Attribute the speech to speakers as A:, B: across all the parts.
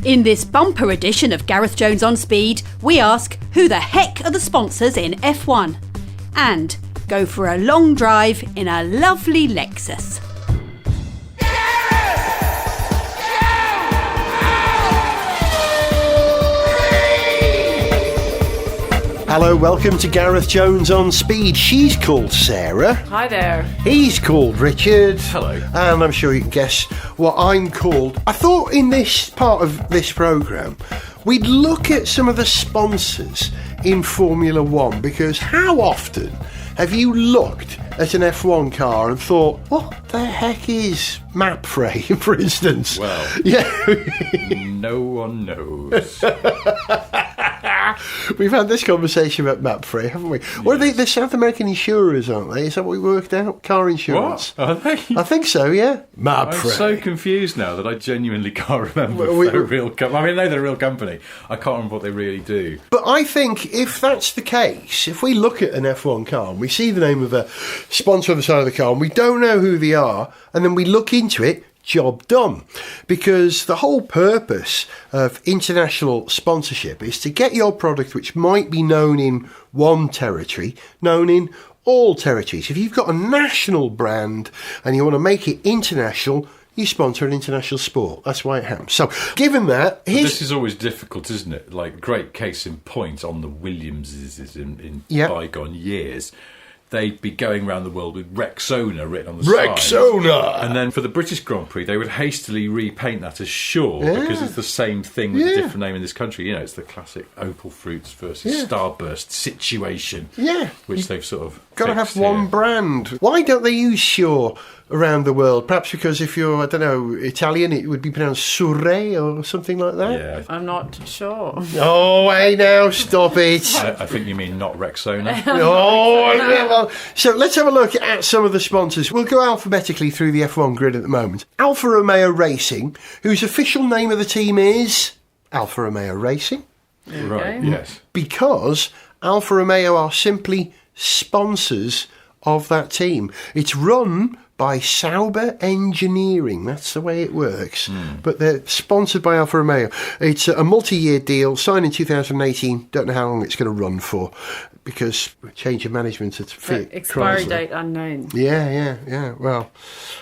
A: In this bumper edition of Gareth Jones on Speed, we ask who the heck are the sponsors in F1? And go for a long drive in a lovely Lexus.
B: Hello, welcome to Gareth Jones on Speed. She's called Sarah.
C: Hi there.
B: He's called Richard.
D: Hello.
B: And I'm sure you can guess what I'm called. I thought in this part of this programme, we'd look at some of the sponsors in Formula One, because how often have you looked at an F1 car and thought, what the heck is Mapfre, for instance?
D: Well,
B: yeah.
D: No one knows.
B: We've had this conversation about Mapfre, haven't we? Yes. What are they? They're South American insurers, aren't they? Is that what we worked out? Car insurance.
D: What? Are they?
B: I think so, yeah. Mapfre.
D: I'm so confused now that I genuinely can't remember if they're a real company. I mean, I know they're a real company. I can't remember what they really do.
B: But I think if that's the case, if we look at an F1 car and we see the name of a sponsor on the side of the car and we don't know who they are, and then we look into it, job done. Because the whole purpose of international sponsorship is to get your product, which might be known in one territory, known in all territories. If you've got a national brand and you want to make it international, you sponsor an international sport. That's why it happens. So, given that...
D: This is always difficult, isn't it? Like, great case in point on the Williamses in bygone years. They'd be going around the world with Rexona written on the side.
B: Rexona!
D: And then for the British Grand Prix, they would hastily repaint that as Shaw, because it's the same thing with a different name in this country. You know, it's the classic Opal Fruits versus Starburst situation, which they've sort of
B: got to have one brand. Why don't they use Shaw around the world? Perhaps because if you're, I don't know, Italian, it would be pronounced Surrey or something like that?
D: Yeah.
C: I'm not sure.
B: Oh, hey now, stop it.
D: I think you mean not Rexona.
B: Oh, so let's have a look at some of the sponsors. We'll go alphabetically through the F1 grid at the moment. Alfa Romeo Racing, whose official name of the team is Alfa Romeo Racing.
D: Right, yes.
B: Because Alfa Romeo are simply sponsors of that team. It's run by Sauber Engineering. That's the way it works. But they're sponsored by Alfa Romeo. It's a multi-year deal, signed in 2018. Don't know how long it's going to run for, because change of management at Fiat
C: Expiry
B: Chrysler.
C: date unknown.
B: Yeah. Well,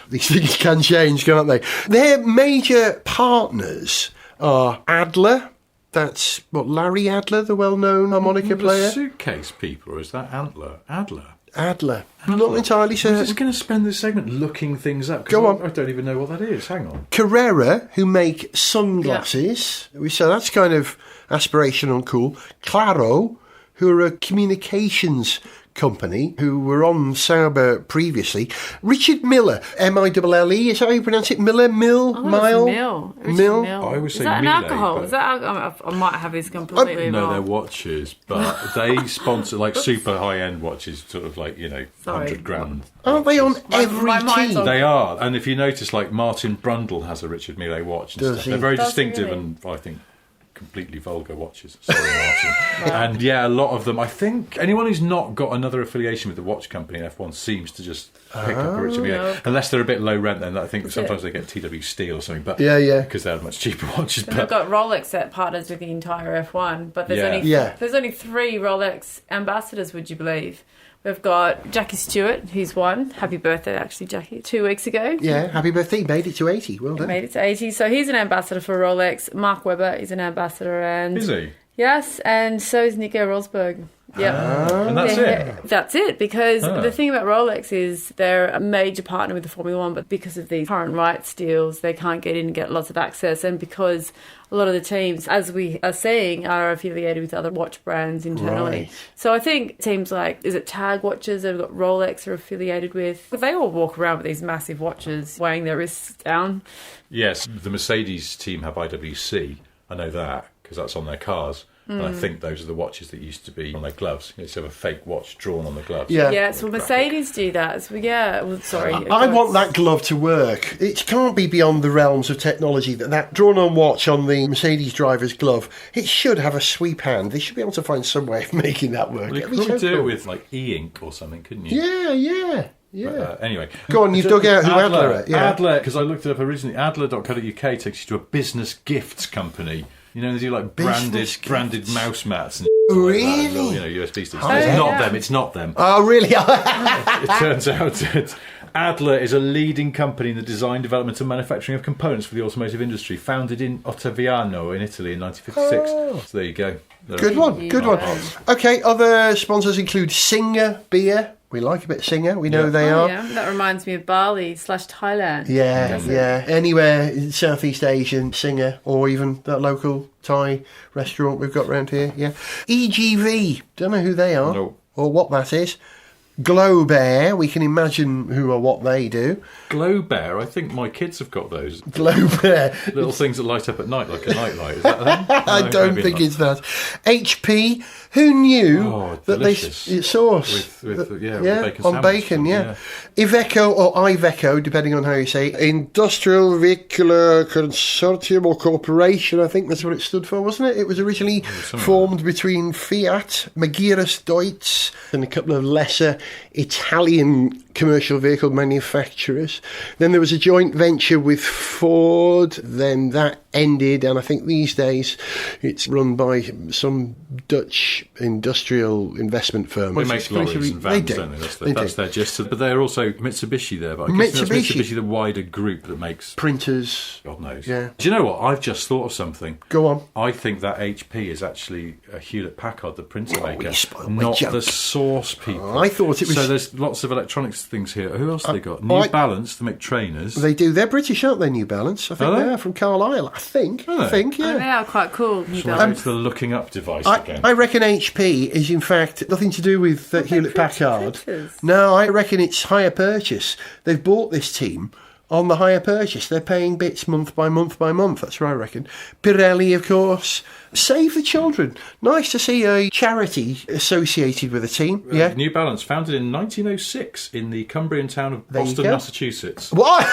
B: these things can change, can't they? Their major partners are Adler. That's, Larry Adler, the well-known harmonica player?
D: The suitcase people, or is that Adler?
B: Adler. I'm not entirely certain.
D: I'm just going to spend this segment looking things up.
B: Go on.
D: I don't even know what that is. Hang on.
B: Carrera, who make sunglasses. So that's kind of aspirational and cool. Claro, who are a communications company, who were on Sauber previously. Richard Miller, M-I-L-L-E, is that how you pronounce it? Miller? Mile?
C: Mill.
D: I always say
C: Is that an
D: Miele,
C: alcohol? Is that alcohol? I might have this completely
D: No,
C: wrong.
D: they're watches, but they sponsor like super high-end watches, sort of like, 100 grand.
B: Aren't they on every
C: my mind's
B: team?
C: on-
D: They are, and if you notice, like Martin Brundle has a Richard Mille watch and
B: Does
D: stuff.
B: he?
D: They're very
C: Does he
D: distinctive
C: really?
D: and I think completely vulgar watches. Sorry, Martin. And a lot of them. I think anyone who's not got another affiliation with the watch company in F1 seems to just pick up a Richard Mille, unless they're a bit low rent. Then I think sometimes they get TW Steel or something. But because they're much cheaper watches.
C: We've got Rolex that partners with the entire F1, but there's only 3 Rolex ambassadors. Would you believe? We've got Jackie Stewart, who's won. Happy birthday, actually, Jackie, 2 weeks ago.
B: Yeah, happy birthday. Made it to 80. Well done.
C: Made it to 80. So he's an ambassador for Rolex. Mark Webber is an ambassador. And
D: Is he?
C: Yes, and so is Nico Rosberg. Yeah.
D: And that's it?
C: That's it, because the thing about Rolex is they're a major partner with the Formula One, but because of these current rights deals, they can't get in and get lots of access. And because a lot of the teams, as we are seeing, are affiliated with other watch brands internally.
B: Right.
C: So I think teams like, is it Tag Watches that have got Rolex are affiliated with? They all walk around with these massive watches, weighing their wrists down.
D: Yes, the Mercedes team have IWC. I know that because that's on their cars. And I think those are the watches that used to be on their gloves. You used to have a fake watch drawn on the gloves.
C: Yeah, so Mercedes do that. So sorry.
B: I want that glove to work. It can't be beyond the realms of technology that drawn-on watch on the Mercedes driver's glove, it should have a sweep hand. They should be able to find some way of making that work.
D: Well, you could probably do it with like e-ink or something, couldn't you?
B: Yeah. Yeah.
D: But, anyway.
B: Go on, you've dug out who Adler is. Yeah.
D: Adler, because I looked it up originally, Adler.co.uk takes you to a business gifts company. You know, they do like branded mouse mats and
B: really?
D: like that, little, USB sticks. It's not them.
B: Oh, really?
D: It turns out that Adler is a leading company in the design, development and manufacturing of components for the automotive industry, founded in Ottaviano in Italy in 1956.
B: Oh.
D: So there you go.
B: Good one. Okay, other sponsors include Singer Beer. We like a bit of Singer. We know who they are.
C: Yeah, that reminds me of Bali/Thailand.
B: Yeah. Anywhere in Southeast Asian, Singer, or even that local Thai restaurant we've got around here. Yeah. EGV. Don't know who they are or what that is. Globe Air, we can imagine who or what they do.
D: Globe Air, I think my kids have got those.
B: Globe Air.
D: Little things that light up at night, like a nightlight. Is that them?
B: I don't think it's that. HP, who knew that
D: delicious.
B: they sauce
D: with bacon
B: on bacon, Iveco or Iveco, depending on how you say it. Industrial Vehicular Consortium or Corporation, I think that's what it stood for, wasn't it? It was originally formed between Fiat, Magirus Deutz, and a couple of lesser Italian commercial vehicle manufacturers. Then there was a joint venture with Ford. Then that ended, and I think these days it's run by some Dutch industrial investment firm.
D: They make lorries and vans, don't they? That's their gist. But they're also Mitsubishi there. But I guess that's Mitsubishi, the wider group that makes
B: printers.
D: God knows.
B: Yeah.
D: Do you know what? I've just thought of something.
B: Go on.
D: I think that HP is actually a Hewlett-Packard, the printer maker,
B: not
D: not the source people.
B: I thought it was.
D: So there's lots of electronics things here. Who else have they got? New Balance to make trainers.
B: They do. They're British, aren't they? New Balance. I think they are from Carlisle. I think. Yeah.
C: They are quite cool. New
D: Shall I go to the looking up device again?
B: I reckon HP is in fact nothing to do with Hewlett-Packard. No, I reckon it's hire purchase. They've bought this team on the hire purchase. They're paying bits month by month by month. That's what I reckon. Pirelli, of course. Save the Children. Nice to see a charity associated with a team. Yeah.
D: New Balance, founded in 1906 in the Cumbrian town of Boston, Massachusetts.
B: What?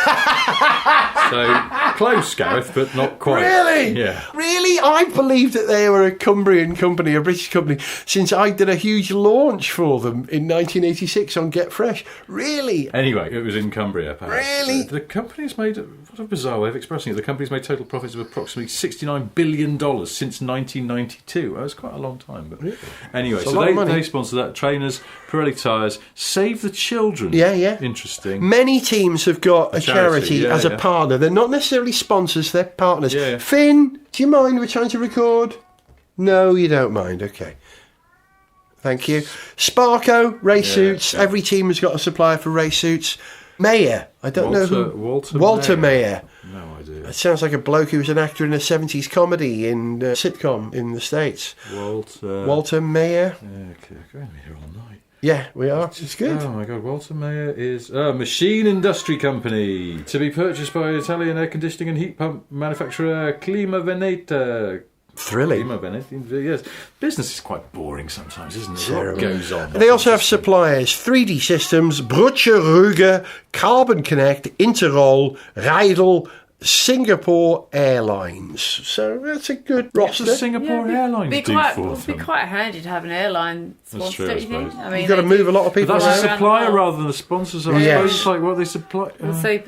D: So close, Gareth, but not quite.
B: Really?
D: Yeah.
B: Really? I believed that they were a Cumbrian company, a British company, since I did a huge launch for them in 1986 on Get Fresh. Really?
D: Anyway, it was in Cumbria, perhaps.
B: Really?
D: The company's made, what a bizarre way of expressing it, the company's made total profits of approximately $69 billion since 1992. That was quite a long time. But anyway, so they sponsor that. Trainers, Pirelli tyres, Save the Children.
B: Yeah.
D: Interesting.
B: Many teams have got a charity as a partner. They're not necessarily sponsors, they're partners.
D: Yeah.
B: Finn, do you mind? We're trying to record. No, you don't mind. Okay. Thank you. Sparco, race suits. Yeah. Every team has got a supplier for race suits. Mayer. I don't know who. Walter Mayer.
D: No idea.
B: It sounds like a bloke who was an actor in a 70s comedy in sitcom in the States. Walter Mayer.
D: Okay, we're going to be here all night.
B: Yeah, we are. It's good.
D: Oh my God, Walter Mayer is a machine industry company to be purchased by Italian air conditioning and heat pump manufacturer Clima Veneta.
B: Thrilling.
D: Clima Veneta, yes. Business is quite boring sometimes, isn't it?
B: Terrible.
D: What goes on?
B: They also have suppliers: 3D Systems, Brutsche Rüger, Carbon Connect, Interroll, Riedel, Singapore Airlines. So that's a good roster.
D: What does Singapore Airlines do for them?
C: It would be quite handy to have an airline sponsor, don't you think? I mean,
B: you've got to move a lot of people
D: but that's
B: around.
D: a supplier rather than a sponsor, so I suppose it's like what they supply.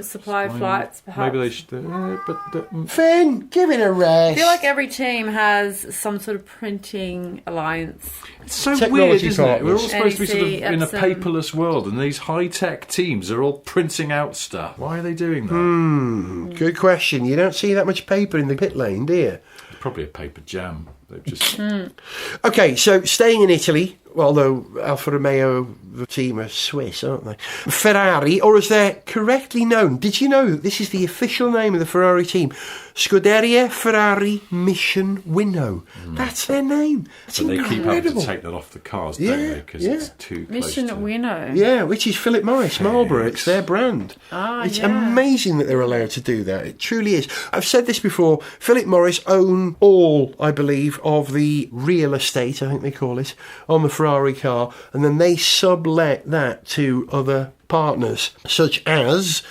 C: Supply flights, perhaps.
D: Maybe they should.
B: Finn, give it a rest.
C: I feel like every team has some sort of printing alliance.
D: It's so weird, isn't it? We're all supposed to be sort of in a paperless world, and these high-tech teams are all printing out stuff. Why are they doing that?
B: Good question. You don't see that much paper in the pit lane, do you?
D: It's probably a paper jam. They've just...
B: Okay, so staying in Italy, although Alfa Romeo, the team are Swiss, aren't they? Ferrari, or as they're correctly known, did you know that this is the official name of the Ferrari team? Scuderia Ferrari Mission Winnow. That's their name. That's incredible. They keep having
D: to take that off the cars, don't they? Because it's too close
C: Mission Winnow.
B: Yeah, which is Philip Morris, Marlboro. It's their brand. It's amazing that they're allowed to do that. It truly is. I've said this before. Philip Morris own all, I believe, of the real estate, I think they call it, on the Ferrari car, and then they sublet that to other partners, such as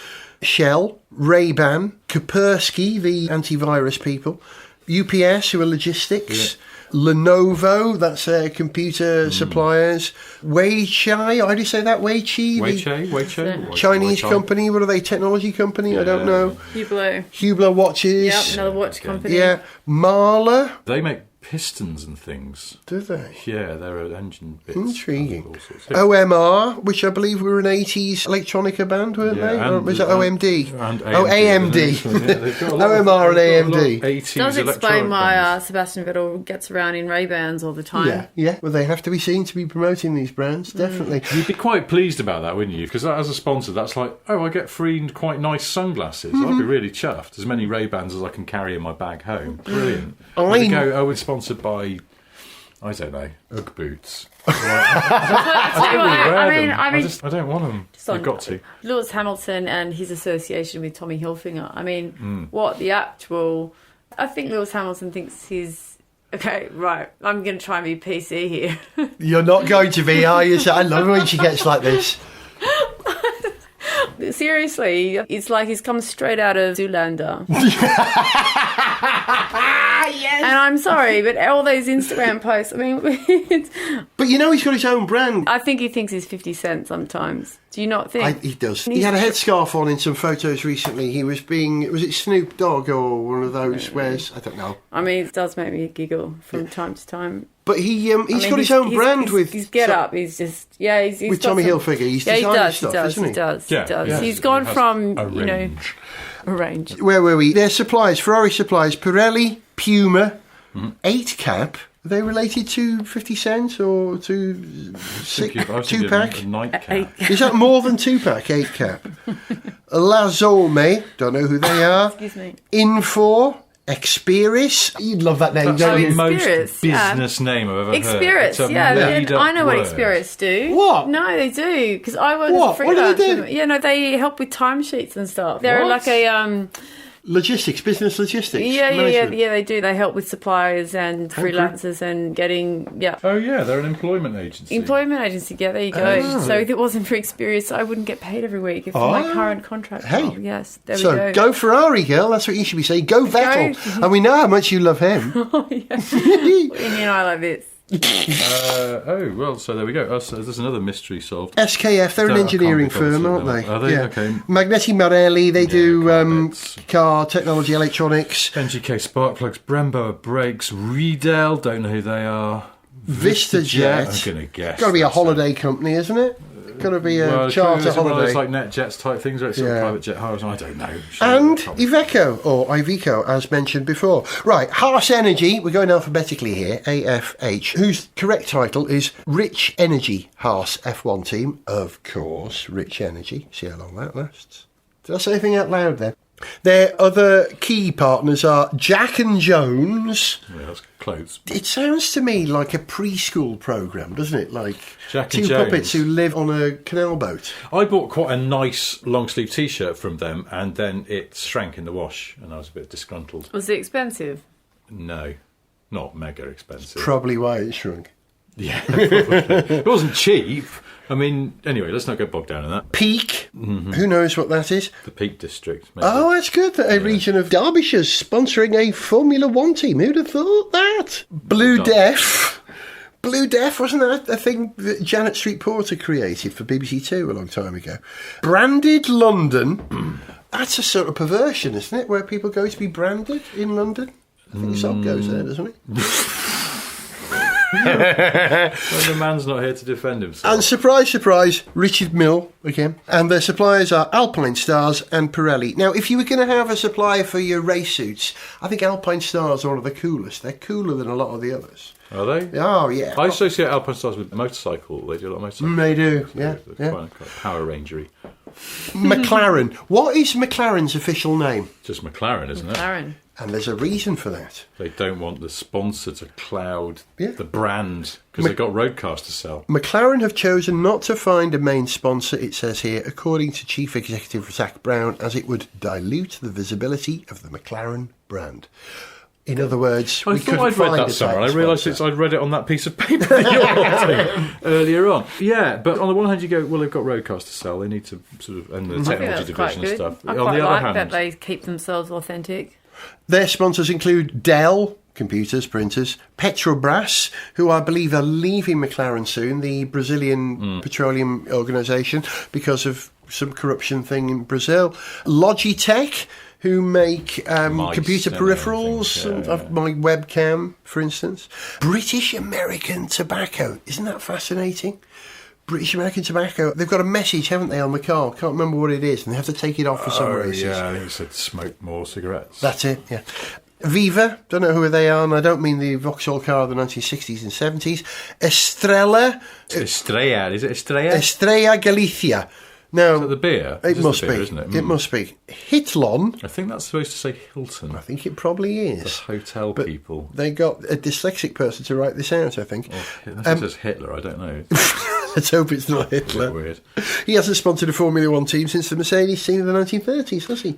B: Shell, Ray-Ban, Kaspersky, the antivirus people, UPS, who are logistics, Lenovo, that's their computer suppliers. Weichai, how do you say that?
D: Weichai?
B: Chinese company, what are they? Technology company? I don't know.
C: Hublot
B: watches.
C: Yep, another watch company.
B: Yeah. Mahler.
D: They make pistons and things.
B: Do they?
D: Yeah, they're engine bits.
B: Intriguing.
D: All sorts.
B: OMR, which I believe were an 80s electronica band, weren't they? Or was it OMD?
D: And
B: AMD. OMR and AMD.
D: 80s
C: Does explain why
D: bands.
C: Sebastian Vettel gets around in Ray-Bans all the time.
B: Yeah. Well, they have to be seen to be promoting these brands, definitely.
D: You'd be quite pleased about that, wouldn't you? Because as a sponsor, that's like, I get free quite nice sunglasses. I'd be really chuffed. As many Ray-Bans as I can carry in my bag home. Brilliant. We're sponsored by, I don't know, Ugg boots. I don't want them. I've got to.
C: Lewis Hamilton and his association with Tommy Hilfiger. I mean, what the actual... I think Lewis Hamilton thinks he's... Okay, right, I'm going to try and be PC here.
B: You're not going to be, are you? I love it when she gets like this.
C: Seriously, it's like he's come straight out of Zoolander. Yes. And I'm sorry, but all those Instagram posts, I mean...
B: But you know he's got his own brand.
C: I think he thinks he's 50 Cent sometimes. Do you not think?
B: He does. He had a headscarf on in some photos recently. He was being... Was it Snoop Dogg or one of those wears? I don't know.
C: I mean, it does make me giggle from time to time.
B: But he's got his own brand with...
C: His get-up, he's just... Yeah, he's
B: with Tommy Hilfiger. He's designed stuff, isn't he?
C: He does.
D: Yeah.
C: He's gone from,
D: a range.
C: A range.
B: Where were we? Their suppliers, Ferrari suppliers, Pirelli, Puma, 8-cap. Are they related to 50 Cent or to 2-pack?
D: A nightcap.
B: Is that more than 2-pack, 8-cap? Lazome, don't know who they are.
C: Excuse me.
B: Infor, Experis. You'd love that name, don't you?
D: That's the most business name I've ever heard.
C: Experis, I know what Experis do.
B: What?
C: No, they do, because I work as a freelance.
B: What do they do?
C: Yeah, no, they help with timesheets and stuff. They're like a...
B: Logistics, business logistics.
C: Yeah, they do. They help with suppliers and freelancers and getting,
D: Oh, yeah, they're an employment agency.
C: Yeah, there you go. So if it wasn't for Experience, I wouldn't get paid every week if my current contract.
B: Hey.
C: Yes, there we
B: go.
C: go.
B: So go Ferrari, girl. That's what you should be saying. Go Vettel. And we know how much you love him.
C: Oh, yeah. You and I like this.
D: So there we go. So there's another mystery solved.
B: SKF, they're an engineering firm, aren't they?
D: Are they?
B: Yeah.
D: Okay.
B: Magneti Marelli, they do car technology, electronics.
D: NGK spark plugs, Brembo brakes, Riedel, don't know who they are.
B: VistaJet.
D: I'm going to guess.
B: Got to be a holiday company, isn't it? Got to be a charter holiday.
D: It's like NetJets type things, or it's sort of private jet hires. I don't know.
B: And Iveco, or Iveco, as mentioned before. Right, Harsh Energy, we're going alphabetically here, AFH, whose correct title is Rich Energy Harsh F1 Team. Of course, Rich Energy. See how long that lasts. Did I say anything out loud there? Their other key partners are Jack and Jones.
D: Yeah, that's clothes.
B: It sounds to me like a preschool programme, doesn't it? Like
D: Jack
B: two
D: and Jones.
B: puppets who live on a canal boat.
D: I bought quite a nice long sleeve T-shirt from them, and then it shrank in the wash, and I was a bit disgruntled.
C: Was it expensive?
D: No, not mega expensive.
B: Probably why it shrunk.
D: Yeah, probably. It wasn't cheap. I mean, anyway, let's not get bogged down in that.
B: Peak, who knows what that is?
D: The Peak District. Maybe.
B: Oh, that's good. A region of Derbyshire's sponsoring a Formula One team. Who'd have thought that? Blue Deaf. Blue Deaf, wasn't that a thing that Janet Street Porter created for BBC Two a long time ago? Branded London. That's a sort of perversion, isn't it? Where people go to be branded in London? I think Sob goes there, doesn't it?
D: Well, the man's not here to defend himself.
B: And surprise, surprise, Richard Mill again. And their suppliers are Alpine Stars and Pirelli. Now, if you were going to have a supplier for your race suits, I think Alpine Stars are one of the coolest. They're cooler than a lot of the others.
D: Are they?
B: Oh, yeah.
D: I associate Alpine Stars with motorcycle. They do a lot of motorcycle.
B: They do, yeah.
D: They're quite Power Rangery.
B: McLaren. What is McLaren's official name?
D: Just McLaren, isn't it?
C: McLaren.
B: And there's a reason for that.
D: They don't want the sponsor to cloud the brand because they've got road cars to sell.
B: McLaren have chosen not to find a main sponsor, it says here, according to Chief Executive Zach Brown, as it would dilute the visibility of the McLaren brand. In other words,
D: I thought I'd read that somewhere. I realised I'd read it on that piece of paper that you're holding earlier on. Yeah, but on the one hand, you go, well, they've got road cars to sell. They need to sort of, and the technology division and stuff.
C: I quite like that they keep themselves authentic.
B: Their sponsors include Dell, computers, printers. Petrobras, who I believe are leaving McLaren soon, the Brazilian petroleum organisation, because of some corruption thing in Brazil. Logitech, who make computer peripherals, my webcam, for instance. British American Tobacco. Isn't that fascinating? British American Tobacco. They've got a message, haven't they, on the car? Can't remember what it is, and they have to take it off for some races.
D: Yeah, I think it said smoke more cigarettes.
B: That's it, yeah. Viva, don't know who they are, and I don't mean the Vauxhall car of the 1960s and 70s. Estrella.
D: Estrella, is it Estrella?
B: Estrella Galicia. Now,
D: Is that the beer?
B: It must
D: beer,
B: be,
D: isn't it?
B: It must be. Hitlon.
D: I think that's supposed to say Hilton.
B: I think it probably
D: The
B: is.
D: hotel
B: But
D: people.
B: They got a dyslexic person to write this out, I think.
D: Unless it says Hitler, I don't know.
B: Let's hope it's not
D: It's a bit
B: Hitler.
D: weird.
B: He hasn't sponsored a Formula One team since the Mercedes scene of the 1930s, has he?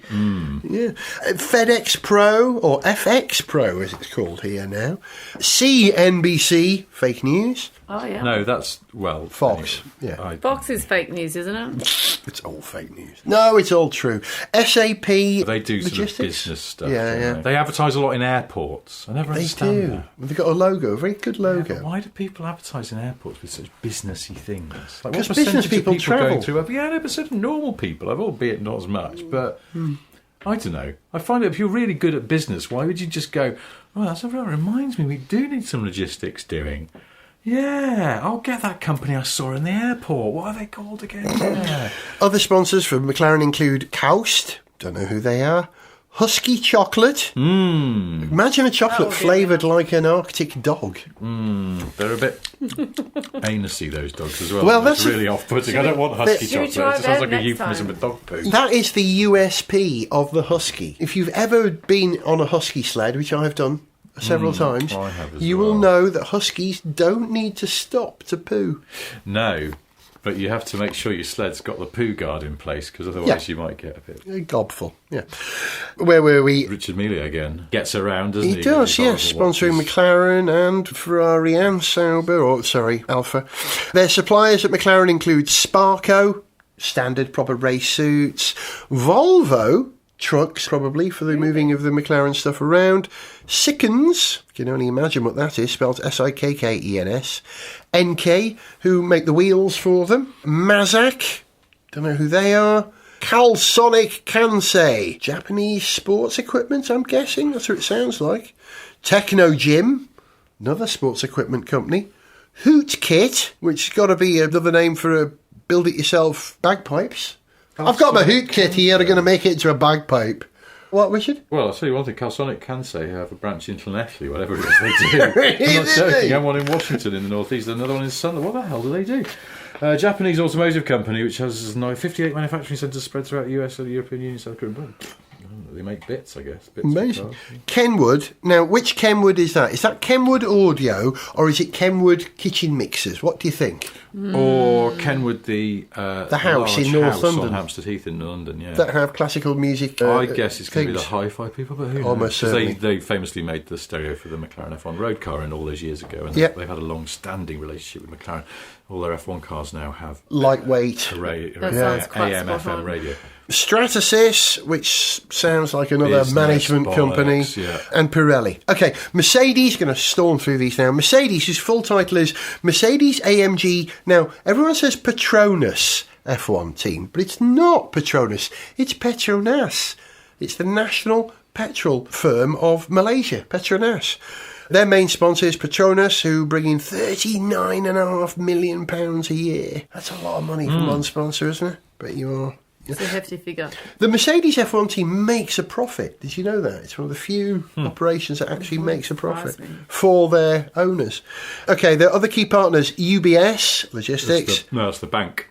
B: Yeah. FedEx Pro, or FX Pro as it's called here now. CNBC, fake news.
C: Oh, yeah.
D: No, that's, well...
B: Fox,
D: anyway,
B: yeah.
C: Fox is fake news, isn't it?
B: It's all fake news. No, it's all true. SAP
D: They do sort
B: logistics.
D: of business stuff.
B: Yeah,
D: don't
B: yeah.
D: They advertise a lot in airports. I never
B: They
D: understand
B: do.
D: that.
B: They've got a logo, a very good
D: Yeah,
B: logo.
D: but why do people advertise in airports with such businessy things? Like,
B: 'Cause
D: what percentage
B: business
D: of
B: people travel.
D: going through? Yeah, no, but certain normal people, albeit not as much, but I don't know. I find that if you're really good at business, why would you just go, oh, that reminds me, we do need some logistics doing. Yeah, I'll get that company I saw in the airport. What are they called again? Yeah.
B: Other sponsors for McLaren include Kaust, don't know who they are. Husky chocolate. Imagine a chocolate
C: Oh, dear.
B: flavoured like an Arctic dog.
D: They're a bit anusy, those dogs, as well.
B: Well,
D: That's
B: that's
D: really off-putting. I don't want husky
C: Should we
D: chocolate.
C: try
D: It sounds
C: that
D: like a
C: next
D: euphemism
C: time?
D: for dog poo.
B: That is the USP of the Husky. If you've ever been on a Husky sled, which I have done several times,
D: I have as
B: you will
D: well.
B: know that Huskies don't need to stop to poo.
D: No, but you have to make sure your sled's got the poo guard in place, because otherwise
B: Yeah.
D: you might get a bit...
B: A gobful, yeah. Where were we?
D: Richard Mealy again gets around, doesn't he?
B: He does,
D: With
B: yes,
D: his horrible
B: sponsoring
D: watches.
B: McLaren and Ferrari and Sauber, Alfa. Their suppliers at McLaren include Sparco, standard proper race suits, Volvo, trucks probably for the moving of the McLaren stuff around, Sikkens, you can only imagine what that is, spelled Sikkens, NK, who make the wheels for them, Mazak, don't know who they are, Calsonic Kansei, Japanese sports equipment, I'm guessing, that's what it sounds like, Techno Gym, another sports equipment company, Hoot Kit, which has got to be another name for a build-it-yourself bagpipes. I've got my Hoot Kit here, I'm going to make it into a bagpipe. What, Richard?
D: Well, I'll tell you one thing, Calsonic can say have a branch in Llanelli, whatever it is they do. I'm not
B: Really?
D: joking. I have one in Washington in the northeast, another one in Sunderland. What the hell do they do? Japanese automotive company, which has now 58 manufacturing centres spread throughout the US and the European Union, South Korea. They make bits, I guess. Bits of
B: Amazing.
D: cars.
B: Kenwood. Now, which Kenwood is that? Is that Kenwood Audio or is it Kenwood Kitchen Mixers? What do you think?
D: Or Kenwood, the
B: house in
D: large
B: North
D: house
B: London.
D: on Hampstead Heath in London, yeah.
B: That have classical music?
D: I guess it's going to be the
B: things?
D: hi-fi people, but who knows?
B: Almost
D: 'Cause
B: certainly.
D: they famously made the stereo for the McLaren F1 road car in all those years ago, and
B: Yep.
D: they've had a long-standing relationship with McLaren. All their F1 cars now have
B: Lightweight.
C: That sounds quite
D: AM,
C: spot
D: FM
C: on.
D: radio.
B: Stratasys, which sounds like another
D: Business
B: management
D: bollocks,
B: company,
D: yeah.
B: and Pirelli. Okay, Mercedes, going to storm through these now. Mercedes, whose full title is Mercedes AMG. Now, everyone says Petronas F1 team, but it's not Petronas, it's Petronas. It's the national petrol firm of Malaysia, Petronas. Their main sponsor is Petronas, who bring in £39.5 million a year. That's a lot of money from one sponsor, isn't it? But you are.
C: It's a hefty figure.
B: The Mercedes F1 team makes a profit. Did you know that? It's one of the few operations that actually makes a profit
C: surprise me.
B: for their owners. Okay, their other key partners, UBS, logistics.
D: It's the bank.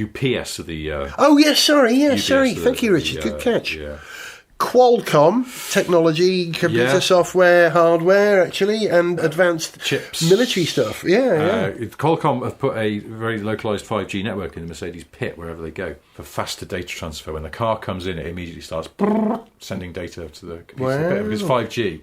D: UPS are the...
B: Oh, yes, sorry, yeah,
D: UBS
B: sorry.
D: are the-
B: Thank you, Richard.
D: the,
B: Good catch.
D: Yeah.
B: Qualcomm, technology, computer
D: Yeah.
B: software, hardware, actually, and advanced
D: Chips.
B: military stuff. Yeah.
D: Qualcomm have put a very localised 5G network in the Mercedes pit wherever they go for faster data transfer. When the car comes in, it immediately starts sending data to the computer pit. Because 5G...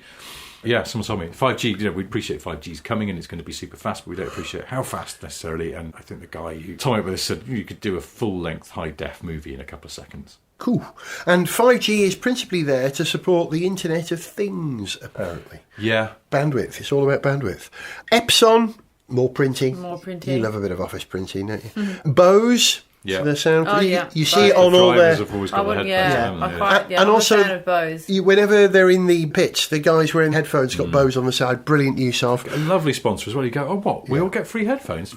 D: Yeah, someone told me 5G. We appreciate 5G's coming and it's going to be super fast, but we don't appreciate how fast necessarily. And I think the guy who told me about this said you could do a full-length high-def movie in a couple of seconds.
B: Cool. And 5G is principally there to support the Internet of Things, apparently.
D: Yeah.
B: Bandwidth. It's all about bandwidth. Epson, more printing.
C: More printing.
B: You love a bit of office printing, don't you? Bose.
D: Yeah.
B: For their sound.
C: Oh, yeah.
B: You see it on all
D: Drivers
B: their...
D: have always got the headphones.
C: I'm
B: And also,
C: a fan of Bose.
B: Whenever they're in the pits, the guys wearing headphones got Bose on the side. Brilliant use of.
D: A lovely sponsor as well. You go, oh, what? We all get free headphones?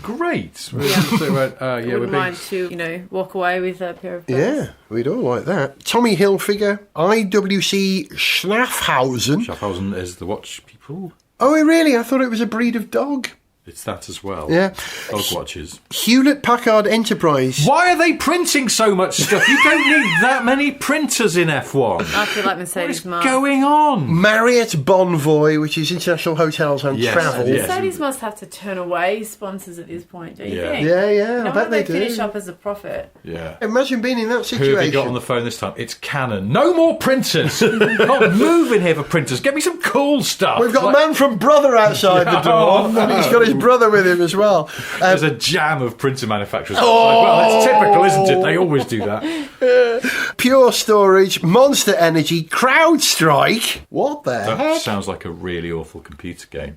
D: Great.
C: Wouldn't mind to, walk away with a pair of Bose.
B: Yeah, we'd all like that. Tommy Hilfiger, IWC Schnaffhausen.
D: Schaffhausen is the watch people.
B: Oh, really? I thought it was a breed of dog.
D: It's that as well.
B: Yeah.
D: Dog watches.
B: Hewlett-Packard Enterprise.
D: Why are they printing so much stuff? You don't need that many printers in F1.
C: I feel like Mercedes
D: What's
C: must.
D: going on?
B: Marriott Bonvoy, which is international hotels and
D: Yes,
B: travel.
D: yes.
C: Mercedes must have to turn away sponsors at this point, don't you
D: Yeah.
C: think?
B: Yeah, I bet
C: they
B: they
C: finish
B: do.
C: up as a profit.
D: Yeah.
B: Imagine being in that
D: Who
B: situation.
D: have you got on the phone this time? It's Canon. No more printers. Can't move in here for printers. Get me some cool stuff.
B: We've got a man from Brother outside the door, and he's got his brother with him as well.
D: There's a jam of printer manufacturers. Well, it's typical, isn't it? They always do that.
B: Pure Storage, Monster Energy, CrowdStrike. What the
D: That
B: heck?
D: sounds like a really awful computer game.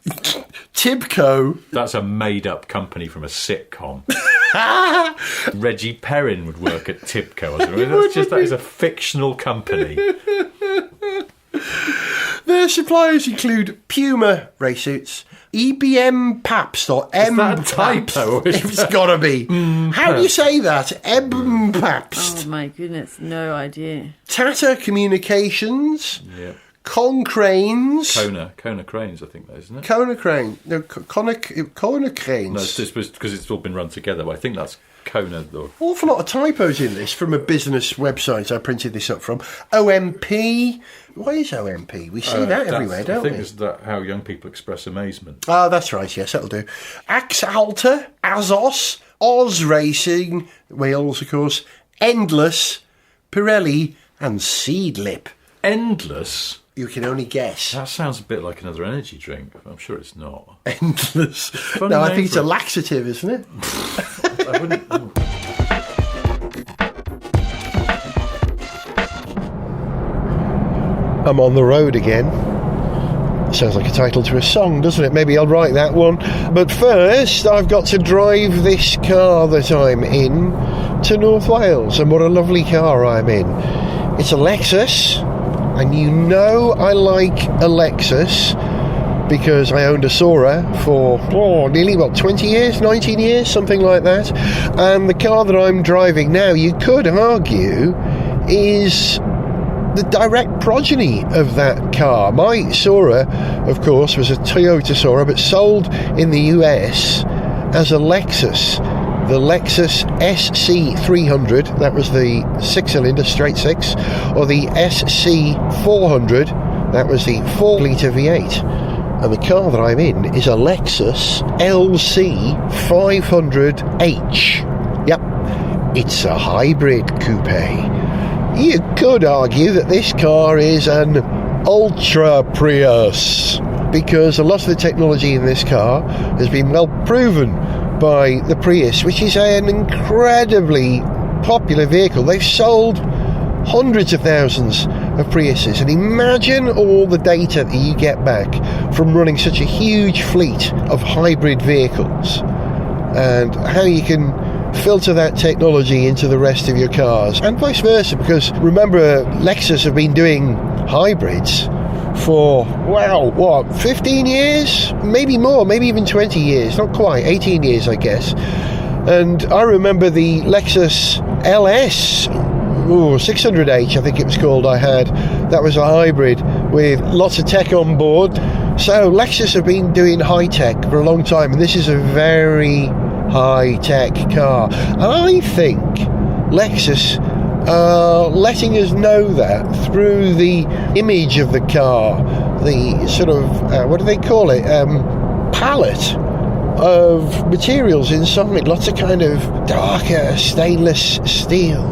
B: Tibco.
D: That's a made-up company from a sitcom. Reggie Perrin would work at Tibco. That is a fictional company.
B: Their suppliers include Puma race suits, EBM Pabst or M
D: that a typo?
B: Pabst. It's got to be. How do you say that? M Pabst.
C: Oh my goodness, no idea.
B: Tata Communications,
D: Yeah.
B: Concranes.
D: Kona Cranes, I think that, isn't it?
B: Kona Crane. No, Kona Cranes.
D: No, it's just because it's all been run together. But I think that's Kona.
B: Awful lot of typos in this from a business website I printed this up from. OMP. What is OMP? We see that everywhere, don't we?
D: I think is that how young people express amazement.
B: Oh, that's right, yes, that'll do. Axalta, Azos, Oz Racing, Wales, of course, Endless, Pirelli, and Seedlip.
D: Endless?
B: You can only guess.
D: That sounds a bit like another energy drink. I'm sure it's not.
B: Endless.
D: Funny
B: No, I
D: name
B: think it's
D: for
B: a
D: it.
B: laxative, isn't it?
D: I wouldn't.
B: I'm on the road again. Sounds like a title to a song, doesn't it? Maybe I'll write that one. But first, I've got to drive this car that I'm in to North Wales. And what a lovely car I'm in. It's a Lexus. And you know I like a Lexus because I owned a Sora for nearly 20 years, 19 years, something like that. And the car that I'm driving now, you could argue, is the direct progeny of that car. My Sora, of course, was a Toyota Sora, but sold in the US as a Lexus. The Lexus SC300, that was the 6-cylinder, straight 6, or the SC400, that was the 4-litre V8. And the car that I'm in is a Lexus LC500H. Yep, it's a hybrid coupe. You could argue that this car is an Ultra Prius, because a lot of the technology in this car has been well proven by the Prius, which is an incredibly popular vehicle. They've sold hundreds of thousands of Priuses, and imagine all the data that you get back from running such a huge fleet of hybrid vehicles, and how you can filter that technology into the rest of your cars, and vice versa, because remember, Lexus have been doing hybrids for 15 years, maybe more, maybe even 20 years, not quite, 18 years I guess. And I remember the Lexus LS 600H, I think it was called, I had. That was a hybrid with lots of tech on board. So Lexus have been doing high tech for a long time, and this is a very high tech car, and I think Lexus letting us know that through the image of the car, the sort of what do they call it, palette of materials inside, lots of kind of darker stainless steel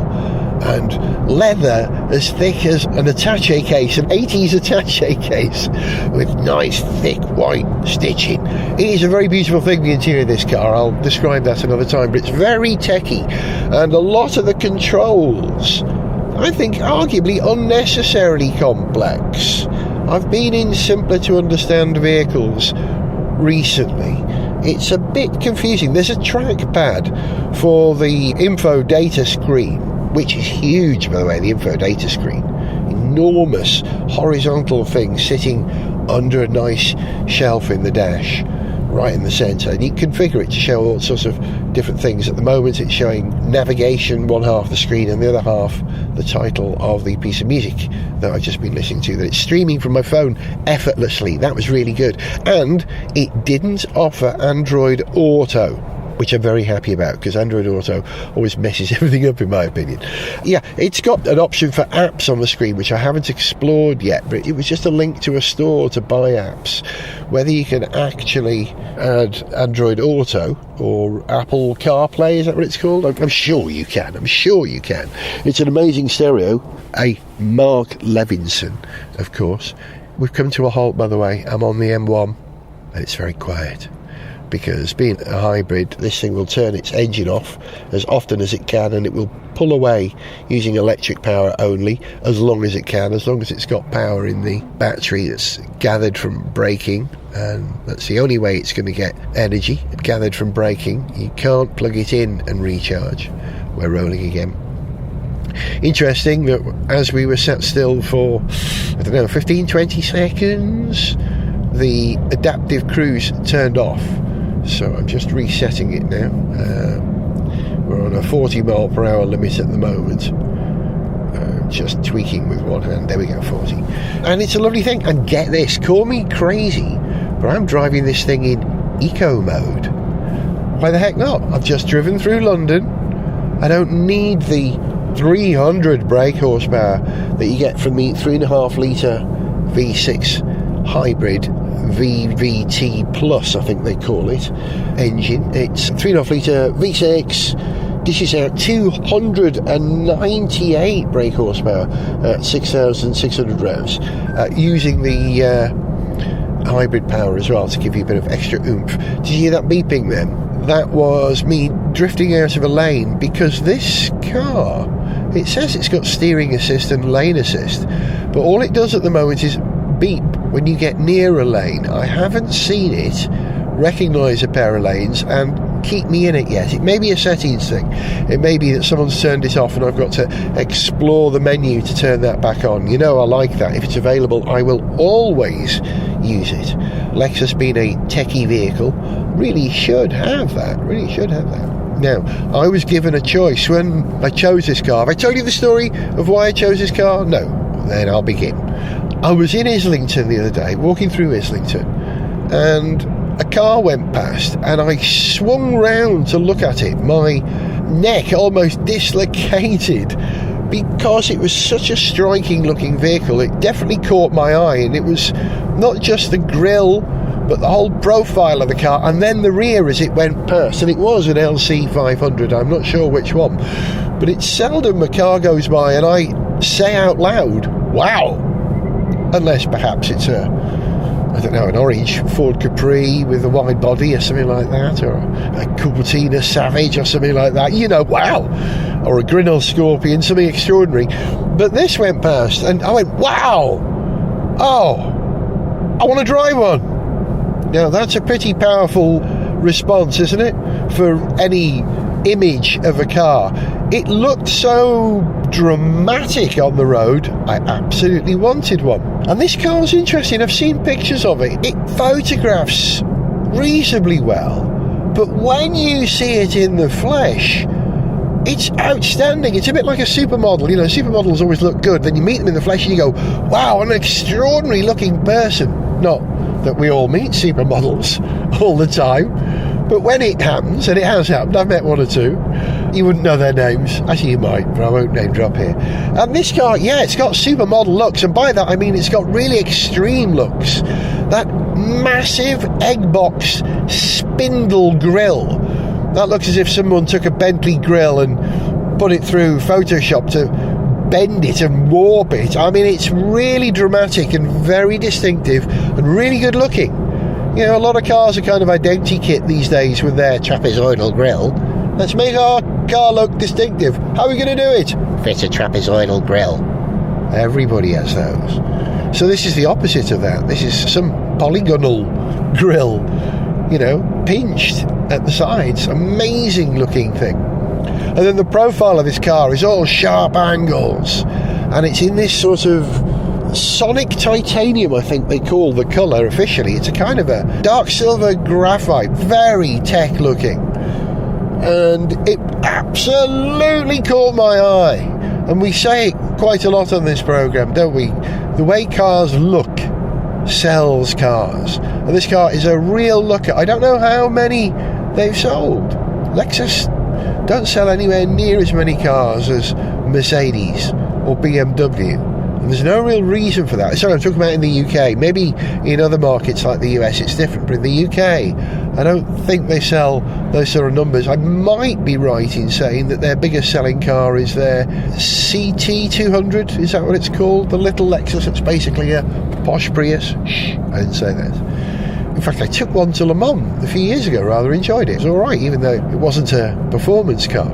B: and leather as thick as an attaché case, an 80s attaché case, with nice thick white stitching. It is a very beautiful thing, the interior of this car. I'll describe that another time, but it's very techy, and a lot of the controls, I think, arguably unnecessarily complex. I've been in simpler to understand vehicles recently. It's a bit confusing. There's a trackpad for the info data screen, which is huge, by the way, the info data screen. Enormous horizontal thing sitting under a nice shelf in the dash, right in the centre, and you can configure it to show all sorts of different things. At the moment it's showing navigation, one half the screen, and the other half the title of the piece of music that I've just been listening to, that it's streaming from my phone effortlessly. That was really good. And it didn't offer Android Auto, which I'm very happy about, because Android Auto always messes everything up, in my opinion. Yeah, it's got an option for apps on the screen, which I haven't explored yet, but it was just a link to a store to buy apps. Whether you can actually add Android Auto or Apple CarPlay, is that what it's called? I'm sure you can. It's an amazing stereo. A Mark Levinson, of course. We've come to a halt, by the way. I'm on the M1, and it's very quiet, because being a hybrid, this thing will turn its engine off as often as it can, and it will pull away using electric power only as long as it can, as long as it's got power in the battery that's gathered from braking, and that's the only way it's going to get energy, gathered from braking. You can't plug it in and recharge. We're rolling again. Interesting that as we were sat still for, 15-20 seconds, the adaptive cruise turned off. So I'm just resetting it now. We're on a 40 mile per hour limit at the moment. Just tweaking with one hand. There we go, 40. And it's a lovely thing. And get this, call me crazy, but I'm driving this thing in eco mode. Why the heck not? I've just driven through London. I don't need the 300 brake horsepower that you get from the 3.5 litre V6 hybrid VVT Plus, I think they call it, engine. It's 3.5 litre V6, dishes out 298 brake horsepower at 6,600 revs, using the hybrid power as well to give you a bit of extra oomph. Did you hear that beeping then? That was me drifting out of a lane, because this car, it says it's got steering assist and lane assist, but all it does at the moment is beep when you get near a lane. I haven't seen it recognise a pair of lanes and keep me in it yet. It may be a settings thing. It may be that someone's turned it off and I've got to explore the menu to turn that back on. You know, I like that. If it's available, I will always use it. Lexus, being a techie vehicle, really should have that. Now, I was given a choice when I chose this car. Have I told you the story of why I chose this car? No. Then I'll begin. I was in Islington the other day, walking through Islington, and a car went past, and I swung round to look at it. My neck almost dislocated because it was such a striking looking vehicle. It definitely caught my eye, and it was not just the grille, but the whole profile of the car, and then the rear as it went past. And it was an LC 500, I'm not sure which one, but it's seldom a car goes by and I say out loud, wow, unless perhaps it's an orange Ford Capri with a wide body or something like that, or a Cupertino Savage or something like that, you know, wow, or a Grinnell Scorpion, something extraordinary. But this went past and I went, wow, oh, I want to drive one. Now that's a pretty powerful response, isn't it, for any image of a car? It looked so dramatic on the road, I absolutely wanted one. And this car was interesting. I've seen pictures of it. It photographs reasonably well, but when you see it in the flesh, it's outstanding. It's a bit like a supermodel. You know, supermodels always look good. Then you meet them in the flesh and you go, wow, an extraordinary looking person. Not that we all meet supermodels all the time, but when it happens, and it has happened, I've met one or two, you wouldn't know their names. Actually, you might, but I won't name drop here. And this car, yeah, it's got supermodel looks, and by that I mean it's got really extreme looks. That massive egg box spindle grille, that looks as if someone took a Bentley grill and put it through Photoshop to bend it and warp it. I mean, it's really dramatic and very distinctive and really good looking. You know, a lot of cars are kind of identikit these days with their trapezoidal grille. Let's make our car look distinctive. How are we going to do it? Fit a trapezoidal grille. Everybody has those. So this is the opposite of that. This is some polygonal grille, you know, pinched at the sides. Amazing looking thing. And then the profile of this car is all sharp angles, and it's in this sort of sonic titanium, I think they call the colour officially. It's a kind of a dark silver graphite, very tech looking, and it absolutely caught my eye. And we say it quite a lot on this programme, don't we? The way cars look sells cars, and this car is a real looker. I don't know how many they've sold. Lexus don't sell anywhere near as many cars as Mercedes or BMW, and there's no real reason for that. Sorry, I'm talking about in the UK. Maybe in other markets like the US it's different, but in the UK I don't think they sell those sort of numbers. I might be right in saying that their biggest selling car is their CT200, is that what it's called? The little Lexus that's basically a posh Prius. Shh, I didn't say that. In fact, I took one to Le Mans a few years ago, rather enjoyed it. It was alright, even though it wasn't a performance car.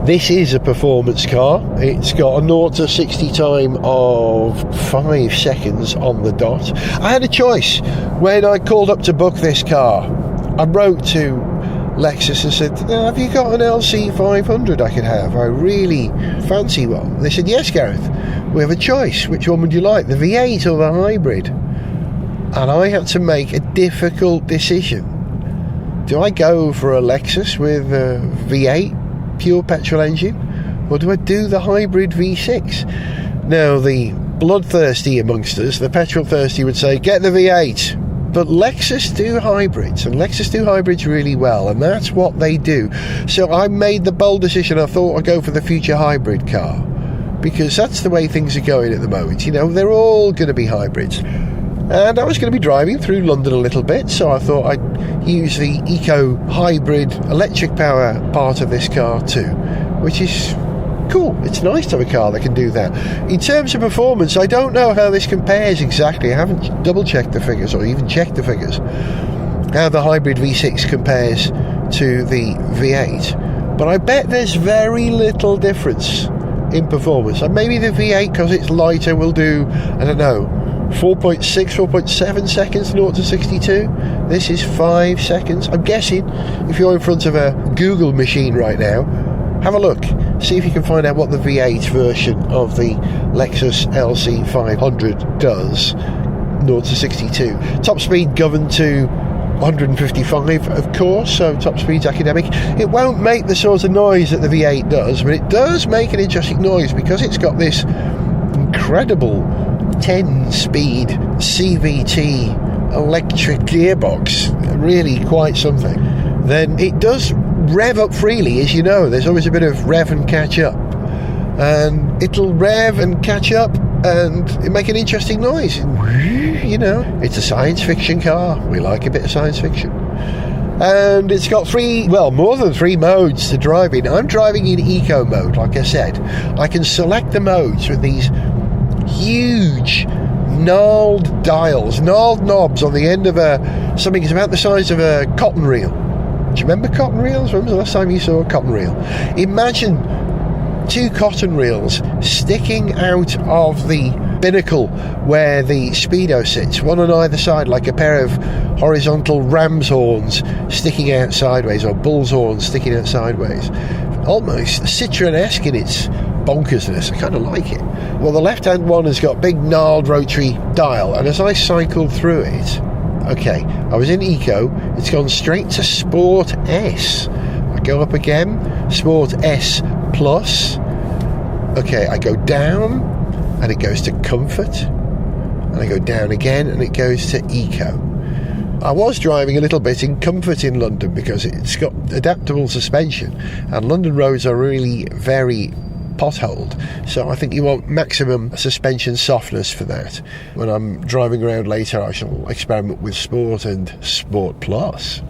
B: This is a performance car. It's got a 0 to 60 time of 5 seconds on the dot. I had a choice when I called up to book this car. I wrote to Lexus and said, have you got an LC500 I could have? I really fancy one. They said, yes, Gareth, we have a choice. Which one would you like, the V8 or the hybrid? And I had to make a difficult decision. Do I go for a Lexus with a V8 pure petrol engine, or do I do the hybrid V6? Now, the bloodthirsty amongst us, the petrol thirsty, would say get the V8, but Lexus do hybrids, and Lexus do hybrids really well, and that's what they do. So I made the bold decision. I thought I'd go for the future hybrid car, because that's the way things are going at the moment. You know, they're all going to be hybrids. And I was going to be driving through London a little bit, so I thought I'd use the eco-hybrid electric power part of this car too, which is cool. It's nice to have a car that can do that. In terms of performance, I don't know how this compares exactly. I haven't double-checked the figures, or even checked the figures, how the hybrid V6 compares to the V8. But I bet there's very little difference in performance. And maybe the V8, because it's lighter, will do, I don't know, 4.6, 4.7 seconds 0 to 62. This is 5 seconds. I'm guessing if you're in front of a Google machine right now, have a look. See if you can find out what the V8 version of the Lexus LC500 does 0 to 62. Top speed governed to 155, of course, so top speed's academic. It won't make the sort of noise that the V8 does, but it does make an interesting noise because it's got this incredible 10-speed CVT electric gearbox, really quite something. Then it does rev up freely, as you know. There's always a bit of rev and catch up, and it'll rev and catch up and it make an interesting noise. You know, it's a science fiction car. We like a bit of science fiction. And it's got more than three modes to drive in. I'm driving in eco mode, like I said. I can select the modes with these huge gnarled dials, gnarled knobs on the end of something that's about the size of a cotton reel. Do you remember cotton reels? When was the last time you saw a cotton reel? Imagine 2 cotton reels sticking out of the binnacle where the speedo sits, one on either side, like a pair of horizontal ram's horns sticking out sideways, or bull's horns sticking out sideways. Almost Citroen-esque in its bonkersness. I kind of like it. Well, the left-hand one has got big gnarled rotary dial, and as I cycled through it, okay, I was in Eco, it's gone straight to Sport S. I go up again, Sport S Plus. Okay, I go down, and it goes to Comfort, and I go down again, and it goes to Eco. I was driving a little bit in Comfort in London because it's got adaptable suspension, and London roads are really very potholed, so I think you want maximum suspension softness for that. When I'm driving around later, I shall experiment with Sport and Sport Plus.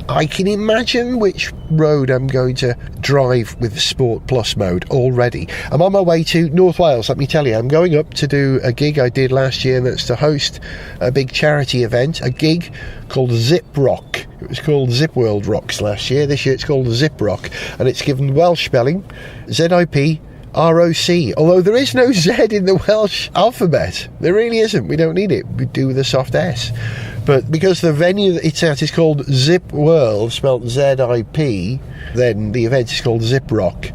B: I can imagine which road I'm going to drive with the Sport Plus mode already. I'm on my way to North Wales, let me tell you. I'm going up to do a gig I did last year, and that's to host a big charity event, a gig called Zip Rock. It was called Zip World Rocks last year. This year it's called Zip Rock, and it's given Welsh spelling, ZIP ROC, although there is no Z in the Welsh alphabet. There really isn't. We don't need it. We do with a soft S. But because the venue that it's at is called Zip World, spelled ZIP, then the event is called Zip Rock.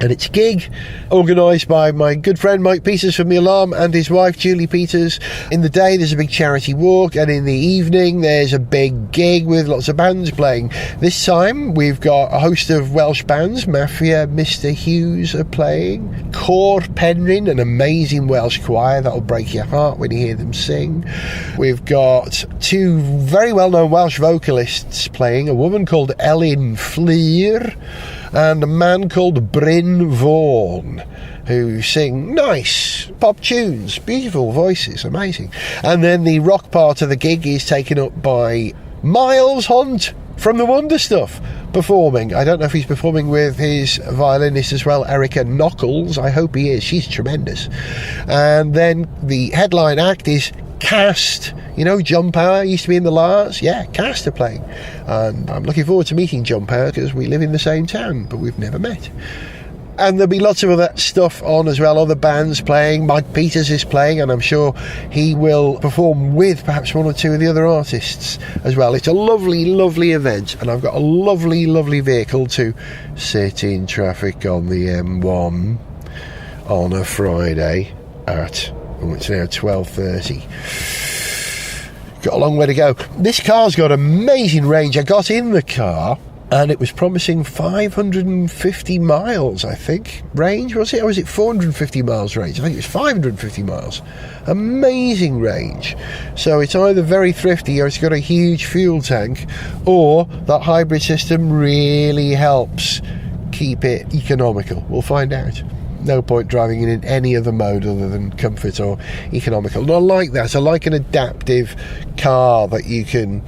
B: And it's a gig organised by my good friend Mike Peters from The Alarm and his wife Julie Peters. In the day there's a big charity walk, and in the evening there's a big gig with lots of bands playing. This time we've got a host of Welsh bands. Mafia, Mr Hughes are playing. Cor Penryn, an amazing Welsh choir that'll break your heart when you hear them sing. We've got two very well-known Welsh vocalists playing, a woman called Elin Fflir and a man called Bryn Vaughan, who sing nice pop tunes, beautiful voices, amazing. And then the rock part of the gig is taken up by Miles Hunt from the Wonder Stuff performing. I don't know if he's performing with his violinist as well, Erica Knuckles. I hope he is. She's tremendous. And then the headline act is Cast. You know, John Power used to be in the Lars. Yeah, Cast are playing. And I'm looking forward to meeting John Power because we live in the same town, but we've never met. And there'll be lots of other stuff on as well, other bands playing. Mike Peters is playing, and I'm sure he will perform with perhaps one or two of the other artists as well. It's a lovely, lovely event, and I've got a lovely, lovely vehicle to sit in traffic on the M1 on a Friday at, it's now 12:30. Got a long way to go. This car's got amazing range. I got in the car and it was promising 550 miles, I think, range, was it? Or was it 450 miles range? I think it was 550 miles. Amazing range. So it's either very thrifty or it's got a huge fuel tank, or that hybrid system really helps keep it economical. We'll find out. No point driving it in any other mode other than comfort or economical. And I like that. I like an adaptive car that you can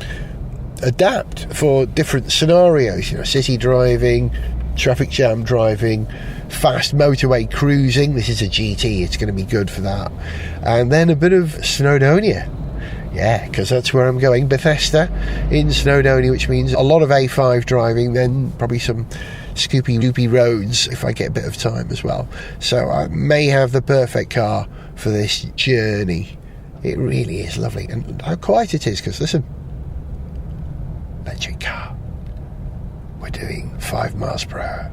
B: adapt for different scenarios. You know, city driving, traffic jam driving, fast motorway cruising. This is a GT. It's going to be good for that. And then a bit of Snowdonia. Yeah, because that's where I'm going. Bethesda in Snowdonia, which means a lot of A5 driving, then probably some loopy roads if I get a bit of time as well. So I may have the perfect car for this journey. It really is lovely. And how quiet it is, because listen, electric car. We're doing 5 miles per hour.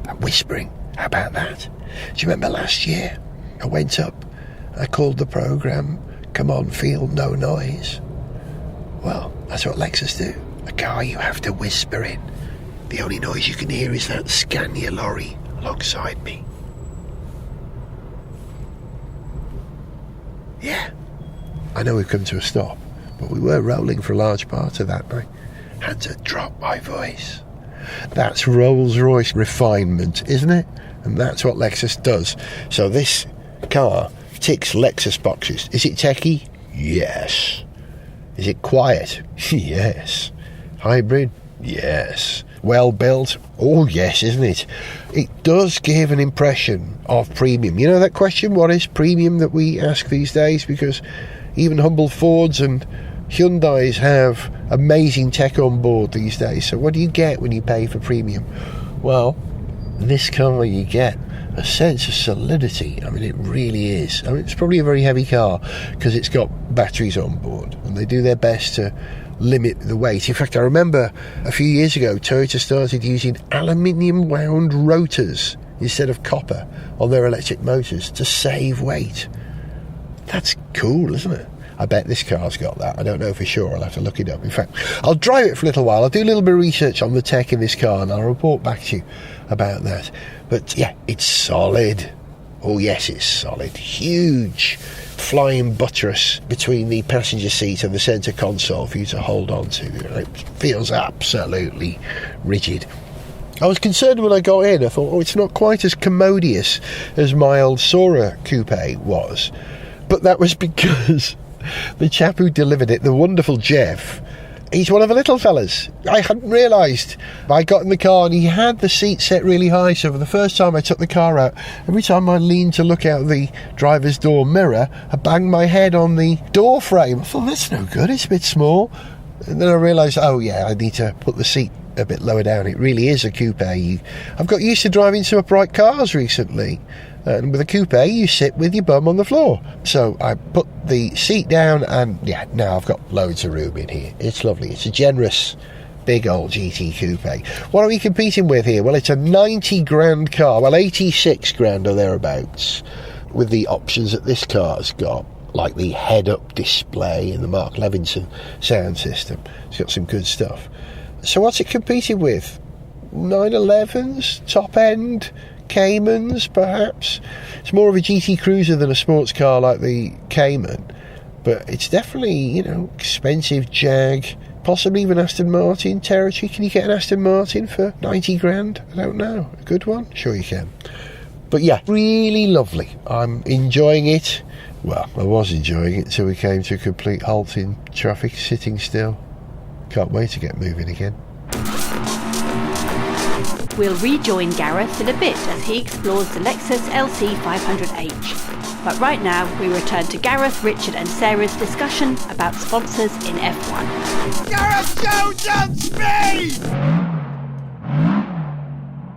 B: I'm whispering. How about that? Do you remember last year? I went up, I called the programme, Come On, Feel No Noise. Well, that's what Lexus do. A car you have to whisper in. The only noise you can hear is that Scania lorry alongside me. Yeah, I know we've come to a stop, but we were rolling for a large part of that. I had to drop my voice. That's Rolls-Royce refinement, isn't it? And that's what Lexus does. So this car ticks Lexus boxes. Is it techie? Yes. Is it quiet? Yes. Hybrid? Yes. Well built? Oh yes, isn't it? It does give an impression of premium. You know that question, what is premium, that we ask these days? Because even humble Fords and Hyundais have amazing tech on board these days. So what do you get when you pay for premium? Well, this car you get a sense of solidity. I mean, it really is. I mean, it's probably a very heavy car because it's got batteries on board, and they do their best to limit the weight. In fact, I remember a few years ago Toyota started using aluminium wound rotors instead of copper on their electric motors to save weight. That's cool, isn't it? I bet this car's got that. I don't know for sure. I'll have to look it up. In fact, I'll drive it for a little while. I'll do a little bit of research on the tech in this car and I'll report back to you about that. But yeah, it's solid. Oh yes, it's solid. Huge flying buttress between the passenger seat and the centre console for you to hold on to. It feels absolutely rigid. I was concerned when I got in. I thought, it's not quite as commodious as my old Sora coupe was. But that was because the chap who delivered it, the wonderful Jeff, He's one of the little fellas. I hadn't realised. I got in the car and he had the seat set really high, so for the first time I took the car out, every time I leaned to look out the driver's door mirror, I banged my head on the door frame. I thought, that's no good, it's a bit small. And then I realised, oh yeah, I need to put the seat a bit lower down. It really is a coupe. I've got used to driving some upright cars recently. And with a coupe, you sit with your bum on the floor. So I put the seat down and, yeah, now I've got loads of room in here. It's lovely. It's a generous, big old GT coupe. What are we competing with here? Well, it's a 90 grand car. Well, 86 grand or thereabouts, with the options that this car's got, like the head-up display and the Mark Levinson sound system. It's got some good stuff. So what's it competing with? 911s, top end, Caymans, perhaps. It's more of a GT Cruiser than a sports car like the Cayman, but it's definitely, expensive Jag, possibly even Aston Martin territory. Can you get an Aston Martin for 90 grand? I don't know. A good one? Sure you can. But yeah, really lovely. I'm enjoying it. Well, I was enjoying it until we came to a complete halt in traffic, sitting still. Can't wait to get moving again.
A: We'll rejoin Gareth in a bit as he explores the Lexus LC 500H. But right now, we return to Gareth, Richard and Sarah's discussion about sponsors in F1.
B: Gareth Jones on speed!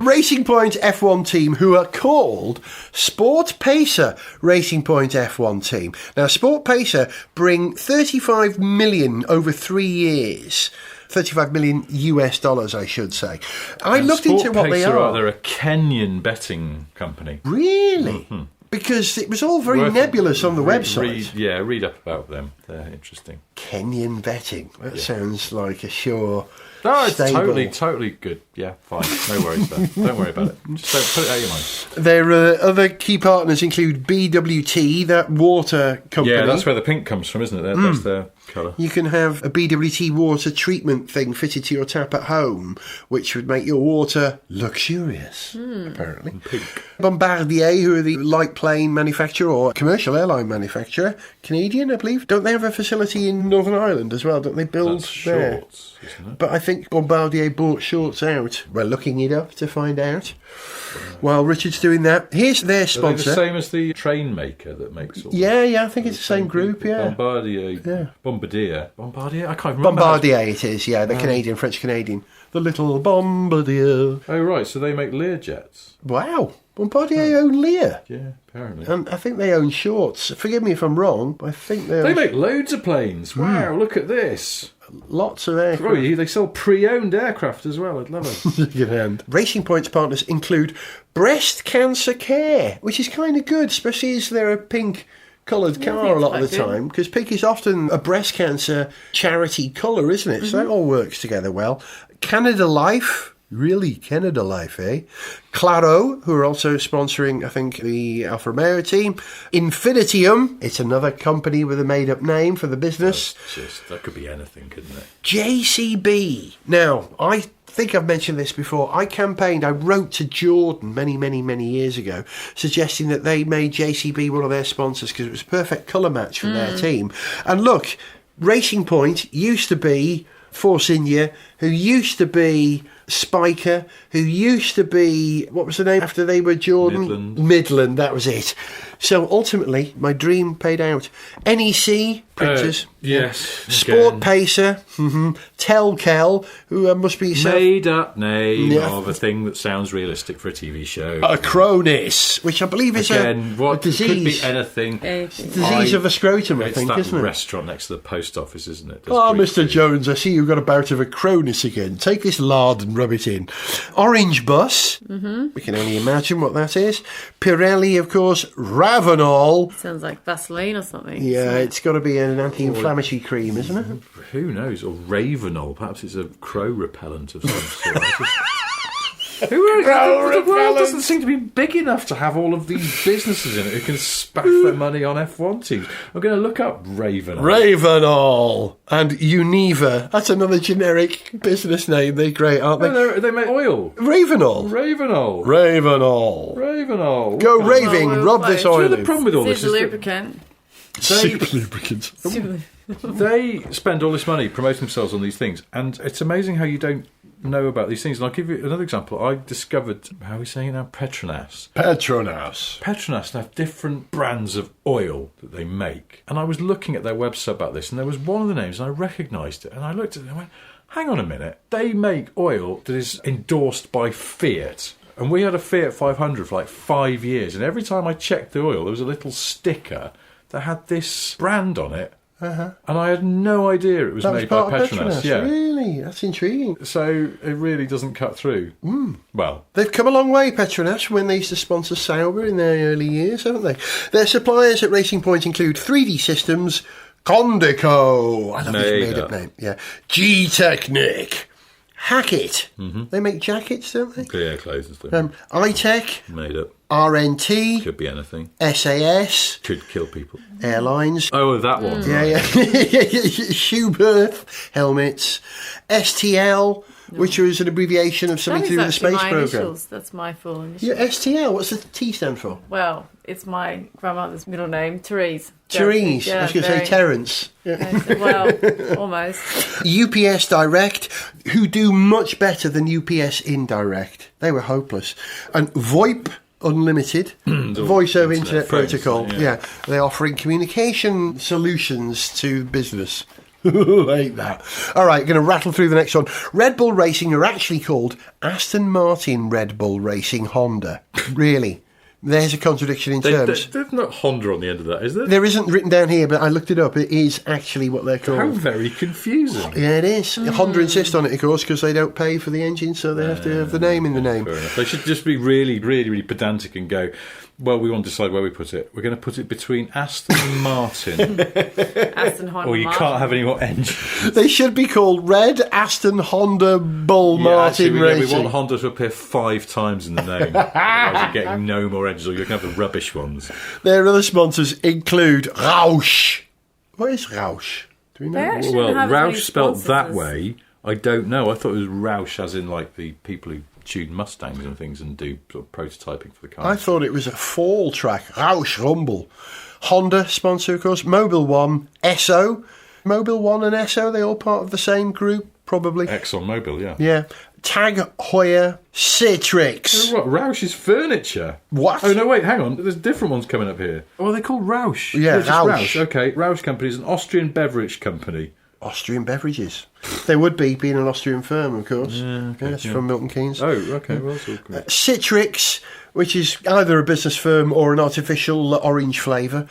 B: Racing Point F1 team, who are called Sport Pacer Racing Point F1 team. Now, Sport Pacer bring 35 million over 3 years. 35 million US dollars, I should say. I looked into what they are.
D: They're a Kenyan betting company.
B: Really? Mm-hmm. Because it was all very nebulous on the website.
D: Read up about them. They're interesting.
B: Kenyan betting. That sounds like a sure...
D: No, it's
B: stable.
D: totally good. Yeah, fine. No worries there. Don't worry about it. Just don't put it out of your mind.
B: Their other key partners include BWT, that water company.
D: Yeah, that's where the pink comes from, isn't it? That's their colour.
B: You can have a BWT water treatment thing fitted to your tap at home, which would make your water luxurious, apparently.
D: And pink.
B: Bombardier, who are the light plane manufacturer or commercial airline manufacturer, Canadian, I believe. Don't they have a facility in Northern Ireland as well? Don't they build there?
D: Shorts, isn't it?
B: But I think Bombardier bought Shorts out. We're looking it up to find out. While Richard's doing that, here's their sponsor.
D: Are they the same as the train maker that makes all
B: Yeah, I think it's the same group, yeah.
D: Bombardier.
B: Yeah.
D: Bombardier? I can't remember.
B: Bombardier it is, yeah, the Canadian, French-Canadian. The little Bombardier.
D: Oh, right, so they make Learjets.
B: Wow. Bombardier own Lear.
D: Yeah, apparently.
B: And I think they own Shorts. Forgive me if I'm wrong, but I think
D: they make loads of planes. Wow, look at this.
B: Lots of aircraft.
D: Oh, they sell pre-owned aircraft as well. I'd love it.
B: Racing Point's partners include Breast Cancer Care, which is kind of good, especially as they're a pink coloured car a lot of the time, because pink is often a breast cancer charity colour, isn't it? So that all works together well. Canada Life. Really, Canada Life, eh? Claro, who are also sponsoring, I think, the Alfa Romeo team. Infinitium, it's another company with a made-up name for the business.
D: That could be anything, couldn't it?
B: JCB. Now, I think I've mentioned this before. I wrote to Jordan many years ago, suggesting that they made JCB one of their sponsors because it was a perfect colour match for their team. And look, Racing Point used to be Force India, who used to be Spiker, who used to be, what was the name after they were Jordan? Midland, that was it. So ultimately, my dream paid out. NEC printers.
D: Yes.
B: Sport
D: again.
B: Pacer. Telkel, who must be...
D: Made up name of a thing that sounds realistic for a TV show.
B: Acronis, which I believe is a disease.
D: Could be anything.
B: Disease of the scrotum, I think, isn't it?
D: It's that restaurant next to the post office, isn't it?
B: Mr. Jones, I see you've got a bout of Acronis again. Take this lard and rub it in. Orange Bus. We can only imagine what that is. Pirelli, of course. Ravenol.
C: Sounds like Vaseline or something.
B: Yeah, it's got to be an anti-inflammatory cream, isn't it?
D: Who knows? Or Ravenol. Perhaps it's a crow repellent of some sort. The world doesn't seem to be big enough to have all of these businesses in it who can spaff their money on F1 teams. I'm going to look up Ravenol.
B: Ravenol and Univa. That's another generic business name. They're great, aren't they?
D: No, they make oil.
B: Ravenol. Go raving. Rub this oil in.
C: The problem with all this is
B: Super lubricant.
D: They spend all this money promoting themselves on these things, and it's amazing how you don't know about these things. And I'll give you another example. I discovered, how are we saying it now? Petronas. Petronas have different brands of oil that they make. And I was looking at their website about this, and there was one of the names, and I recognised it. And I looked at it and I went, hang on a minute. They make oil that is endorsed by Fiat. And we had a Fiat 500 for like 5 years. And every time I checked the oil, there was a little sticker that had this brand on it. And I had no idea it was made by Petronas.
B: Yeah. Really? That's intriguing.
D: So it really doesn't cut through. Well,
B: they've come a long way, Petronas, when they used to sponsor Sauber in their early years, haven't they? Their suppliers at Racing Point include 3D Systems, Condico, I love his made-up name, G-Technic, Hackett. They make jackets, don't they?
D: Yeah, clothes and stuff.
B: iTech,
D: made up.
B: RNT,
D: Could be anything.
B: SAS,
D: Could kill people.
B: Airlines.
D: Oh, that one.
B: Yeah. Schubert, helmets, STL, which was an abbreviation of something to do with the space program.
C: That's my full initials.
B: Yeah, STL. What's the T stand for?
C: Well, it's my grandmother's middle name, Therese.
B: Therese. I was going to say Terence. Yeah.
C: Well, almost.
B: UPS Direct, who do much better than UPS Indirect. They were hopeless. And VoIP Unlimited, Voice over Internet Protocol. Yeah, they're offering communication solutions to business. Hate that. All right, going to rattle through the next one. Red Bull Racing are actually called Aston Martin Red Bull Racing Honda. Really? There's a contradiction in terms.
D: There's not Honda on the end of that, is there?
B: There isn't written down here, but I looked it up. It is actually what they're called.
D: How very confusing.
B: Yeah, it is. Honda insist on it, of course, because they don't pay for the engine, so they have to have the name in the name.
D: Fair enough. They should just be really, really, really pedantic and go, well, we want to decide where we put it. We're going to put it between Aston and Martin.
C: Aston Honda.
D: Or you can't have any more engines.
B: They should be called Red Aston Honda Bull Martin Racing.
D: We want Honda to appear 5 times in the name. Otherwise you're getting no more engines, or you're going to have the rubbish ones. Their
B: other sponsors include Roush. What is Roush? Do we know?
D: Well, Roush spelt that way, I don't know. I thought it was Roush as in like the people who tune Mustangs and things and do sort of prototyping for the cars.
B: I thought it was a fall track. Roush Rumble. Honda sponsor, of course. Mobile One, Esso. Mobile One and Esso, they all part of the same group, probably.
D: Exxon Mobil, yeah.
B: Yeah. Tag Heuer, Citrix.
D: Oh, what? Roush's Furniture?
B: What?
D: Oh, no, wait, hang on. There's different ones coming up here. Oh, they're called Roush.
B: Yeah,
D: Roush. Okay, Roush Company is an Austrian beverage company.
B: Austrian beverages. They would be, being an Austrian firm, of course. Yeah, okay, that's from Milton Keynes.
D: Oh, okay. Well, that's all cool.
B: Citrix, which is either a business firm or an artificial orange flavour.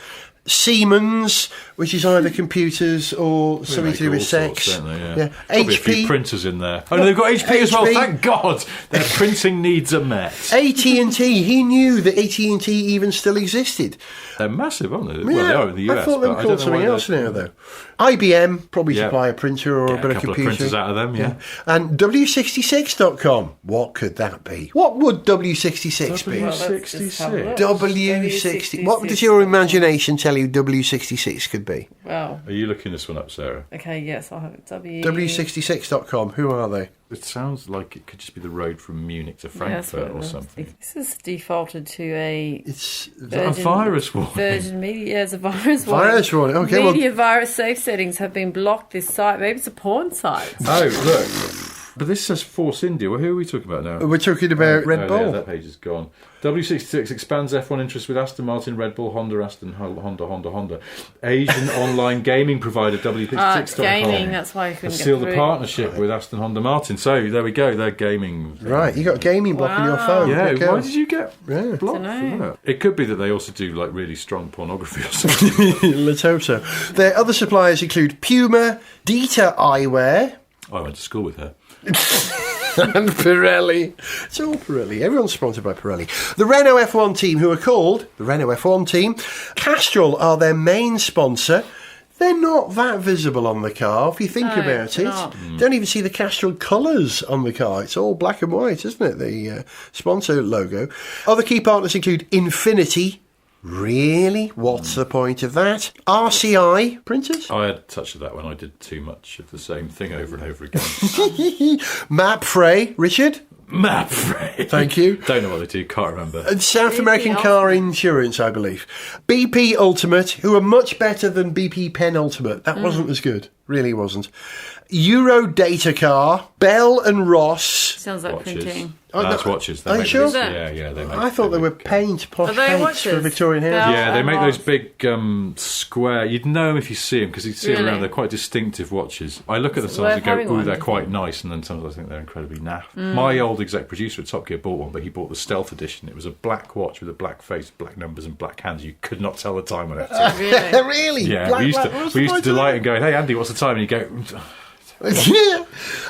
B: Siemens, which is either computers or something to do with sex.
D: Sorts,
B: yeah.
D: Probably
B: HP.
D: A few printers in there. Oh, no, they've got HP as well. Thank God, their printing needs are met.
B: AT&T. He knew that AT&T even still existed.
D: They're massive, aren't they?
B: Yeah,
D: well, they are in the US.
B: I thought they were called something else now, though. IBM, probably supply a printer or a bit of computer.
D: A couple of printers out of them, yeah.
B: And W66.com. What could that be? What would W66 be? W60. What does your imagination tell you W66 could be?
C: Well,
D: are you looking this one up, Sarah?
C: Okay, yes, I'll have it.
B: W66.com. Who are they?
D: It sounds like it could just be the road from Munich to Frankfurt or something.
C: This is defaulted to a...
D: Is that a virus warning?
C: Virgin Media, yeah, it's a virus warning.
B: Virus warning, okay.
C: Media virus safe settings have been blocked this site. Maybe it's a porn site.
D: Oh, look. But this says Force India. Well, who are we talking about now?
B: We're talking about Red Bull.
D: Yeah, that page is gone. W66 expands F1 interest with Aston Martin, Red Bull, Honda, Aston, Honda. Asian online gaming provider W66.com.
C: Gaming, that's why you couldn't get
D: seal the partnership with Aston Honda Martin. So there we go, they're gaming.
B: Right, you got a gaming block on your phone.
D: Yeah, why did you get blocked for that? It could be that they also do like really strong pornography or something.
B: Let's hope so. Their other suppliers include Puma, Dieter Eyewear.
D: I went to school with her.
B: And Pirelli. It's all Pirelli. Everyone's sponsored by Pirelli. The Renault F1 team, who are called the Renault F1 team. Castrol are their main sponsor. They're not that visible on the car, if you think about it. Don't even see the Castrol colours on the car. It's all black and white, isn't it? The sponsor logo. Other key partners include Infinity. Really? What's the point of that? RCI printers?
D: I had a touch of that when I did too much of the same thing over and over again.
B: Mapfre, Richard?
D: Mapfre.
B: Thank you.
D: Don't know what they do, can't remember.
B: And South American Car Insurance, I believe. BP Ultimate, who are much better than BP Penultimate. That wasn't as good. Really wasn't. Euro Data Car, Bell and Ross.
C: Sounds like
D: Watches.
C: printing.
D: That's watches. They
B: Are you
D: make
B: sure?
D: those- Yeah, they make.
B: I thought they were posh
C: Are they
B: paints
C: watches?
B: for Victorian
C: They
B: houses.
C: are.
D: Yeah, they make
C: Ross.
D: those big square. You'd know them if you see them because you see them
C: Really?
D: around. They're quite distinctive watches. I look at them
C: It's
D: sometimes and
C: worth having
D: go, "Ooh,
C: one,
D: they're
C: do you
D: quite
C: think?
D: nice," and then sometimes I think they're incredibly naff. My old exec producer at Top Gear bought one, but he bought the Stealth edition. It was a black watch with a black face, black numbers, and black hands. You could not tell the time on it.
C: Really?
B: Really?
D: Yeah,
B: Black,
D: we used
B: black,
D: to
B: what's
D: we
B: the
D: used to
B: point
D: delight
B: of
D: and go, "Hey Andy, what's the time?" And you go,
B: Yeah.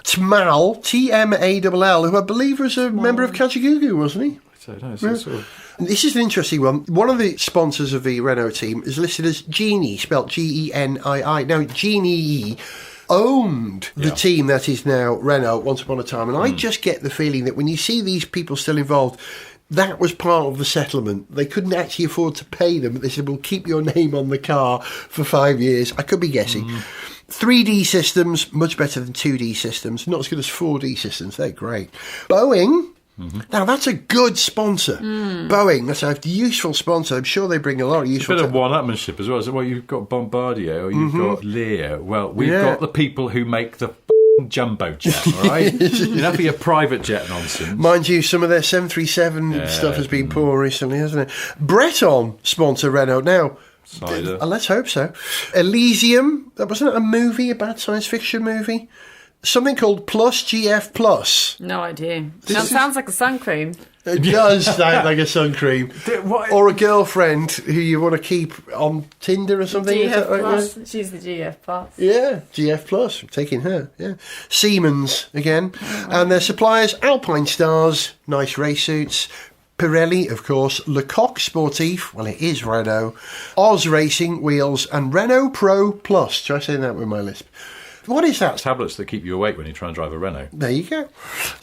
B: Tmal, Tmall, who I believe was a member of Kajagoogoo, wasn't he?
D: "I don't know." It's all sort of,
B: This is an interesting one. One of the sponsors of the Renault team is listed as Genie, spelt Genii. Now, Genie owned the team that is now Renault once upon a time, and I just get the feeling that when you see these people still involved, that was part of the settlement. They couldn't actually afford to pay them, but they said, we'll keep your name on the car for 5 years. I could be guessing. 3D systems, much better than 2D systems. Not as good as 4D systems. They're great. Boeing. Now, that's a good sponsor. Boeing, that's a useful sponsor. I'm sure they bring a lot of
D: a
B: useful...
D: bit of one-upmanship as well. So, well, you've got Bombardier or you've got Lear. Well, we've
B: Yeah.
D: got the people who make the jumbo jet, all right? Enough of your private jet nonsense.
B: Mind you, some of their 737 stuff has been poor recently, hasn't it? Breton sponsor Renault. Now,
D: Cider.
B: let's hope so. Elysium, that wasn't a movie, a bad science fiction movie? Something called Plus GF Plus.
C: No idea. Sounds like a sun cream.
B: It does sound like a sun cream.
D: What?
B: Or a girlfriend who you want to keep on Tinder or something. Is
C: GF
B: that right?
C: Plus. She's the GF Plus.
B: Yeah, GF Plus, I'm taking her. Yeah, Siemens again, and their suppliers: Alpine Stars, nice race suits. Pirelli, of course, Lecoq Sportif, well, it is Renault, Oz Racing Wheels, and Renault Pro Plus. Try saying that with my lisp. What is that?
D: Tablets that keep you awake when you try and drive a Renault.
B: There you go.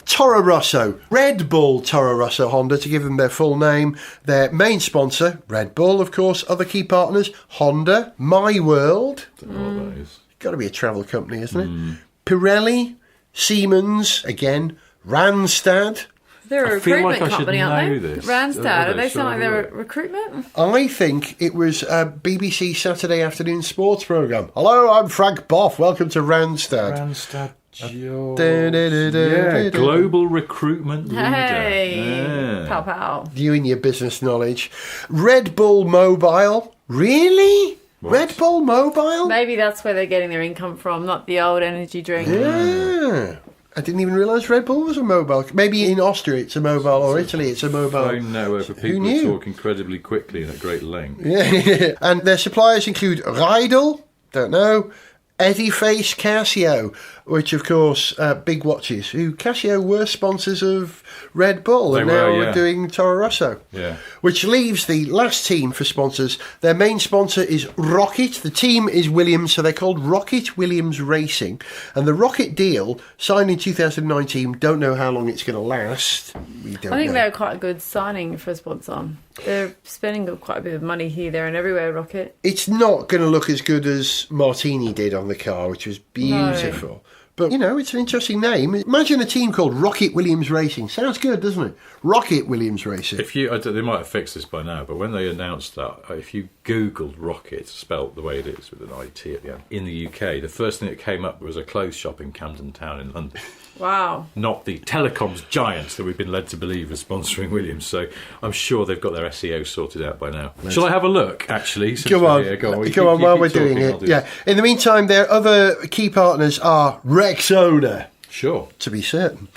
B: Toro Rosso, Red Bull Toro Rosso Honda, to give them their full name. Their main sponsor, Red Bull, of course. Other key partners, Honda, My World.
D: Don't know what that is.
B: Got to be a travel company, isn't it? Pirelli, Siemens, again, Randstad.
C: They're a
D: I feel like
C: recruitment
D: I should
C: company, aren't
D: know
C: they?
D: this.
C: Randstad.
D: Are
C: Are they
D: they?
C: sound like
D: Sure,
C: they're
D: are
C: a recruitment?
B: I think it was a BBC Saturday afternoon sports programme. Hello, I'm Frank Boff. Welcome to Randstad.
D: Randstad George.
B: Yeah,
D: global recruitment leader.
C: Hey,
D: Yeah.
C: pow pow.
B: You and your business knowledge. Red Bull Mobile. Really?
D: What?
B: Red Bull Mobile?
C: Maybe that's where they're getting their income from, not the old energy drink.
B: Yeah. I didn't even realise Red Bull was a mobile. Maybe in Austria it's a mobile, or Italy it's a mobile.
D: Phone network for people who
B: knew?
D: talk incredibly quickly and at great length.
B: Yeah. And their suppliers include Riedel, don't know, Ediface, Casio, which of course, big watches, who Casio were sponsors of Red Bull
D: They
B: and
D: were,
B: now
D: yeah.
B: are doing Toro Rosso.
D: Yeah.
B: Which leaves the last team for sponsors. Their main sponsor is Rocket. The team is Williams, so they're called Rocket Williams Racing. And the Rocket deal, signed in 2019, don't know how long it's going to last. We don't
C: I think
B: know.
C: they're quite a good signing for a sponsor. They're spending quite a bit of money here, there, and everywhere. Rocket.
B: It's not going to look as good as Martini did on the car, which was beautiful. But, you know, it's an interesting name. Imagine a team called Rocket Williams Racing. Sounds good, doesn't it? Rocket Williams Racing.
D: If you, they might have fixed this by now, but when they announced that, if you Googled Rocket, spelt the way it is with an IT at the end, in the UK, the first thing that came up was a clothes shop in Camden Town in London.
C: Wow.
D: Not the telecoms giants that we've been led to believe are sponsoring Williams. So I'm sure they've got their SEO sorted out by now. Shall I have a look, actually? since
B: Go
D: we're
B: on.
D: here?
B: Go
D: You
B: on while
D: keep
B: we're
D: talking,
B: doing
D: I'll
B: it.
D: do
B: Yeah.
D: this.
B: In the meantime, their other key partners are Rexona,
D: Sure.
B: to be certain.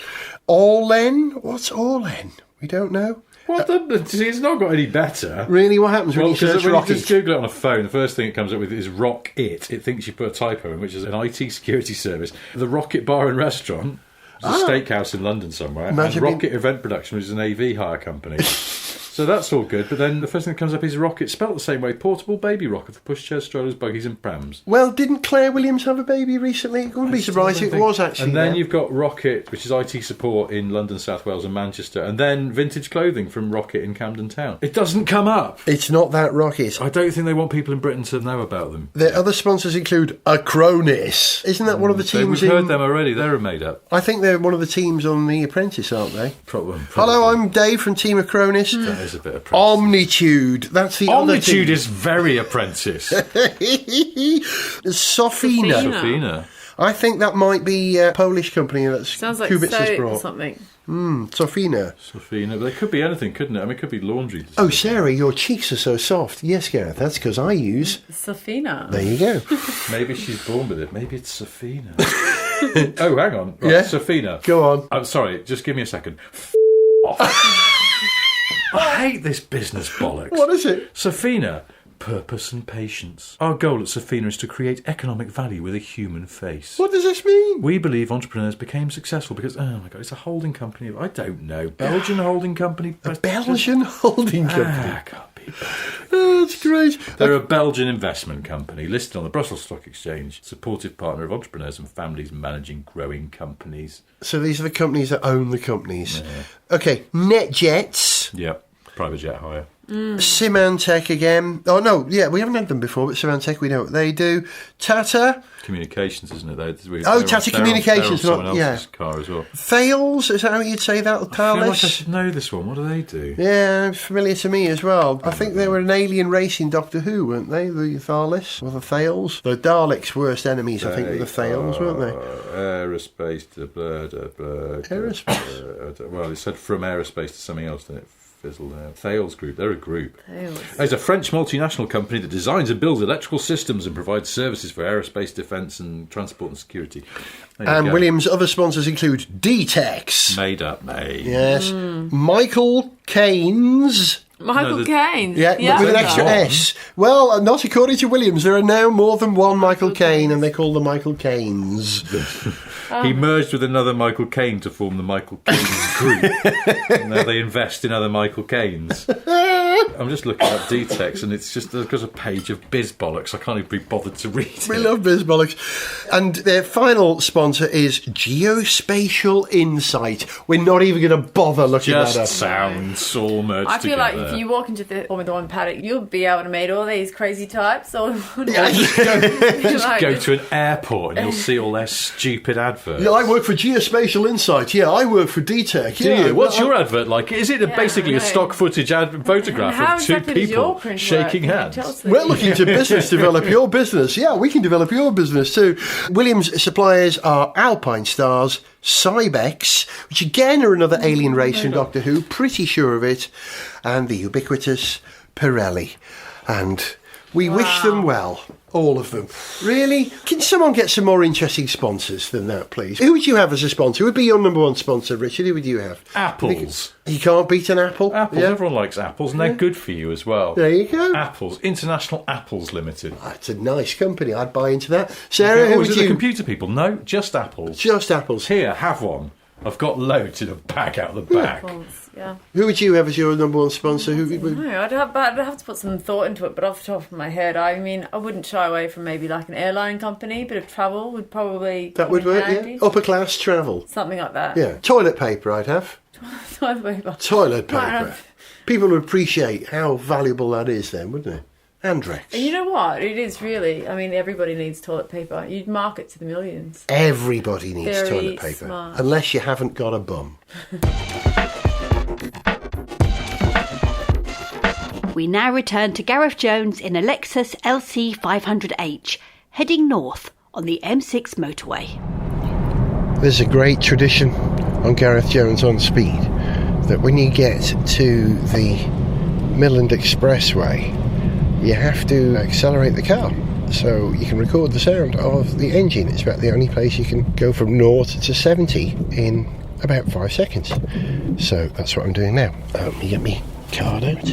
B: Orlen? What's Orlen? We don't know.
D: What it's not got any better.
B: Really, what happens when
D: Well,
B: you search
D: because when you
B: Rocket?
D: just Google it on a phone, the first thing it comes up with is Rock It. It thinks you put a typo in, which is an IT security service. The Rocket Bar and Restaurant, which is a steakhouse in London somewhere,
B: Imagine
D: and Rocket Event Production, which is an AV hire company. So that's all good. But then the first thing that comes up is Rocket, spelt the same way. Portable baby rocker for pushchairs, strollers, buggies and prams.
B: Well, didn't Claire Williams have a baby recently? I wouldn't be surprised if it was actually.
D: And then you've got Rocket, which is IT support in London, South Wales and Manchester. And then vintage clothing from Rocket in Camden Town. It doesn't come up.
B: It's not that Rocket.
D: I don't think they want people in Britain to know about them.
B: Their other sponsors include Acronis. Isn't that one of the teams
D: We've heard them already. They're made up.
B: I think they're one of the teams on The Apprentice, aren't they?
D: Probably.
B: Hello, I'm Dave from Team Acronis.
D: That is a bit Apprentice.
B: Omnitude. That's the other team.
D: Omnitude is very Apprentice.
B: Sofina. I think that might be a Polish company that's
C: sounds like
B: Kubitz has
C: soap
B: brought.
C: or something.
B: Sofina.
D: But it could be anything, couldn't it? I mean, it could be laundry.
B: Oh, Sarah, your cheeks are so soft. Yes, Gareth, that's because I use...
C: Sofina.
B: There you go.
D: Maybe she's born with it. Maybe it's Sofina. Oh, hang on. Right,
B: Yeah?
D: Sofina.
B: Go on.
D: I'm sorry, just give me a second. Off. I hate this business bollocks.
B: What is it?
D: Sofina. Purpose and patience. Our goal at Sofina is to create economic value with a human face.
B: What does this mean?
D: We believe entrepreneurs became successful because, oh my God, it's a holding company. I don't know. Belgian holding company.
B: A Belgian holding company.
D: Can't be.
B: Oh, that's great.
D: They're a Belgian investment company listed on the Brussels Stock Exchange, supportive partner of entrepreneurs and families managing growing companies.
B: So these are the companies that own the companies. Yeah. Okay, NetJets.
D: Yep, private jet hire.
B: Symantec again. Oh, no, yeah, we haven't had them before, but Symantec, we know what they do. Tata.
D: Communications, isn't it?
B: Tata Communications.
D: They're on someone
B: yeah.
D: else's car as well.
B: Thales, is that how you'd say that?
D: I feel like I should know this one. What do they do?
B: Yeah, familiar to me as well. I think they were an alien race in Doctor Who, weren't they? The Thales or the Thales? The Daleks' worst enemies, I think, were the Thales, weren't they?
D: Aerospace to
B: Aerospace?
D: Well, it said from aerospace to something else, then it fizzled out. Thales Group, they're a group.
C: Thales.
D: It's a French multinational company that designs and builds electrical systems and provides services for aerospace, defence and transport and security.
B: And Williams' other sponsors include D-Tex.
D: Made up, mate.
B: Yes. Michael Caines.
C: Michael Caine.
B: Yeah, with an extra S. Well, not according to Williams. There are now more than one Michael Caine, and they call them Michael Caines.
D: He merged with another Michael Caine to form the Michael Caines Group. And now they invest in other Michael Caines. I'm just looking at D-Tex, and it's just there's a page of biz bollocks. I can't even be bothered to read it.
B: We love biz bollocks. And their final sponsor is Geospatial Insight. We're not even going to bother looking that up.
D: Just sounds all merged
C: I feel
D: together.
C: like if you walk into the Formula One paddock, you'll be able to meet all these crazy types. Or
D: Just go to an airport and you'll see all their stupid adverts.
B: Yeah, I work for Geospatial Insight. Yeah, I work for D-Tech.
D: Do you? What's your advert like? Is it basically a stock footage photograph of two people shaking hands?
B: We're looking to business develop your business. Yeah, we can develop your business too. Williams' suppliers are Alpine Stars, Cybex, which again are another alien race from Doctor Who, pretty sure of it, and the ubiquitous Pirelli. And we wish them well. All of them. Really? Can someone get some more interesting sponsors than that, please? Who would you have as a sponsor? Who would be your number one sponsor, Richard? Who would you have?
D: Apples.
B: You can't beat an apple?
D: Apples.
B: Yeah.
D: Everyone likes apples, and they're good for you as well.
B: There you go.
D: Apples. International Apples Limited.
B: That's a nice company. I'd buy into that. Sarah, who
D: is
B: would
D: it
B: you...
D: the computer people? No, just apples.
B: Just apples.
D: Here, have one. I've got loads in a bag out the back.
C: Yeah.
B: Who would you have as your number one sponsor? Who would...
C: No, I'd have to put some thought into it, but off the top of my head, I mean, I wouldn't shy away from maybe like an airline company. Bit of travel would probably
B: That would work, yeah. Upper class travel.
C: Something like that.
B: Yeah. Toilet paper, I'd have.
C: Toilet paper.
B: Toilet paper. People would appreciate how valuable that is then, wouldn't they? Andrex.
C: And you know what? It is really, I mean, everybody needs toilet paper. You'd market to the millions.
B: Everybody needs
C: Very
B: toilet paper.
C: smart.
B: Unless you haven't got a bum.
A: We now return to Gareth Jones in a Lexus LC 500H, heading north on the M6 motorway.
B: There's a great tradition on Gareth Jones on Speed that when you get to the Midland Expressway, you have to accelerate the car so you can record the sound of the engine. It's about the only place you can go from 0 to 70 in about 5 seconds. So that's what I'm doing now. Let me get my card out.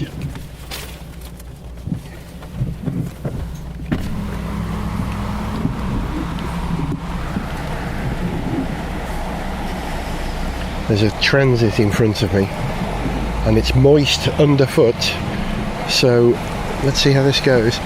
B: There's a transit in front of me, and it's moist underfoot. So let's see how this goes.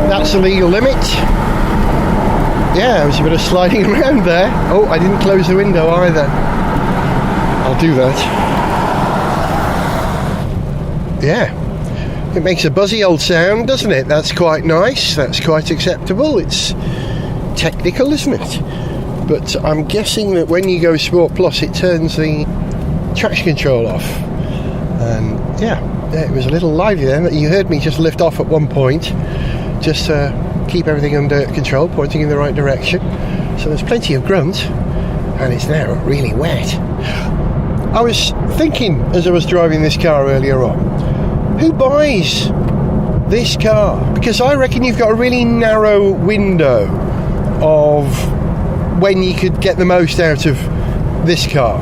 B: That's the legal limit. Yeah, there was a bit of sliding around there. Oh, I didn't close the window either. I'll do that. Yeah, it makes a buzzy old sound, doesn't it? That's quite nice. That's quite acceptable. It's technical, isn't it? But I'm guessing that when you go Sport Plus, it turns the traction control off. And yeah, it was a little lively then. You heard me just lift off at one point, just to keep everything under control, pointing in the right direction. So there's plenty of grunt, and it's now really wet. I was thinking as I was driving this car earlier on, who buys this car? Because I reckon you've got a really narrow window of when you could get the most out of this car.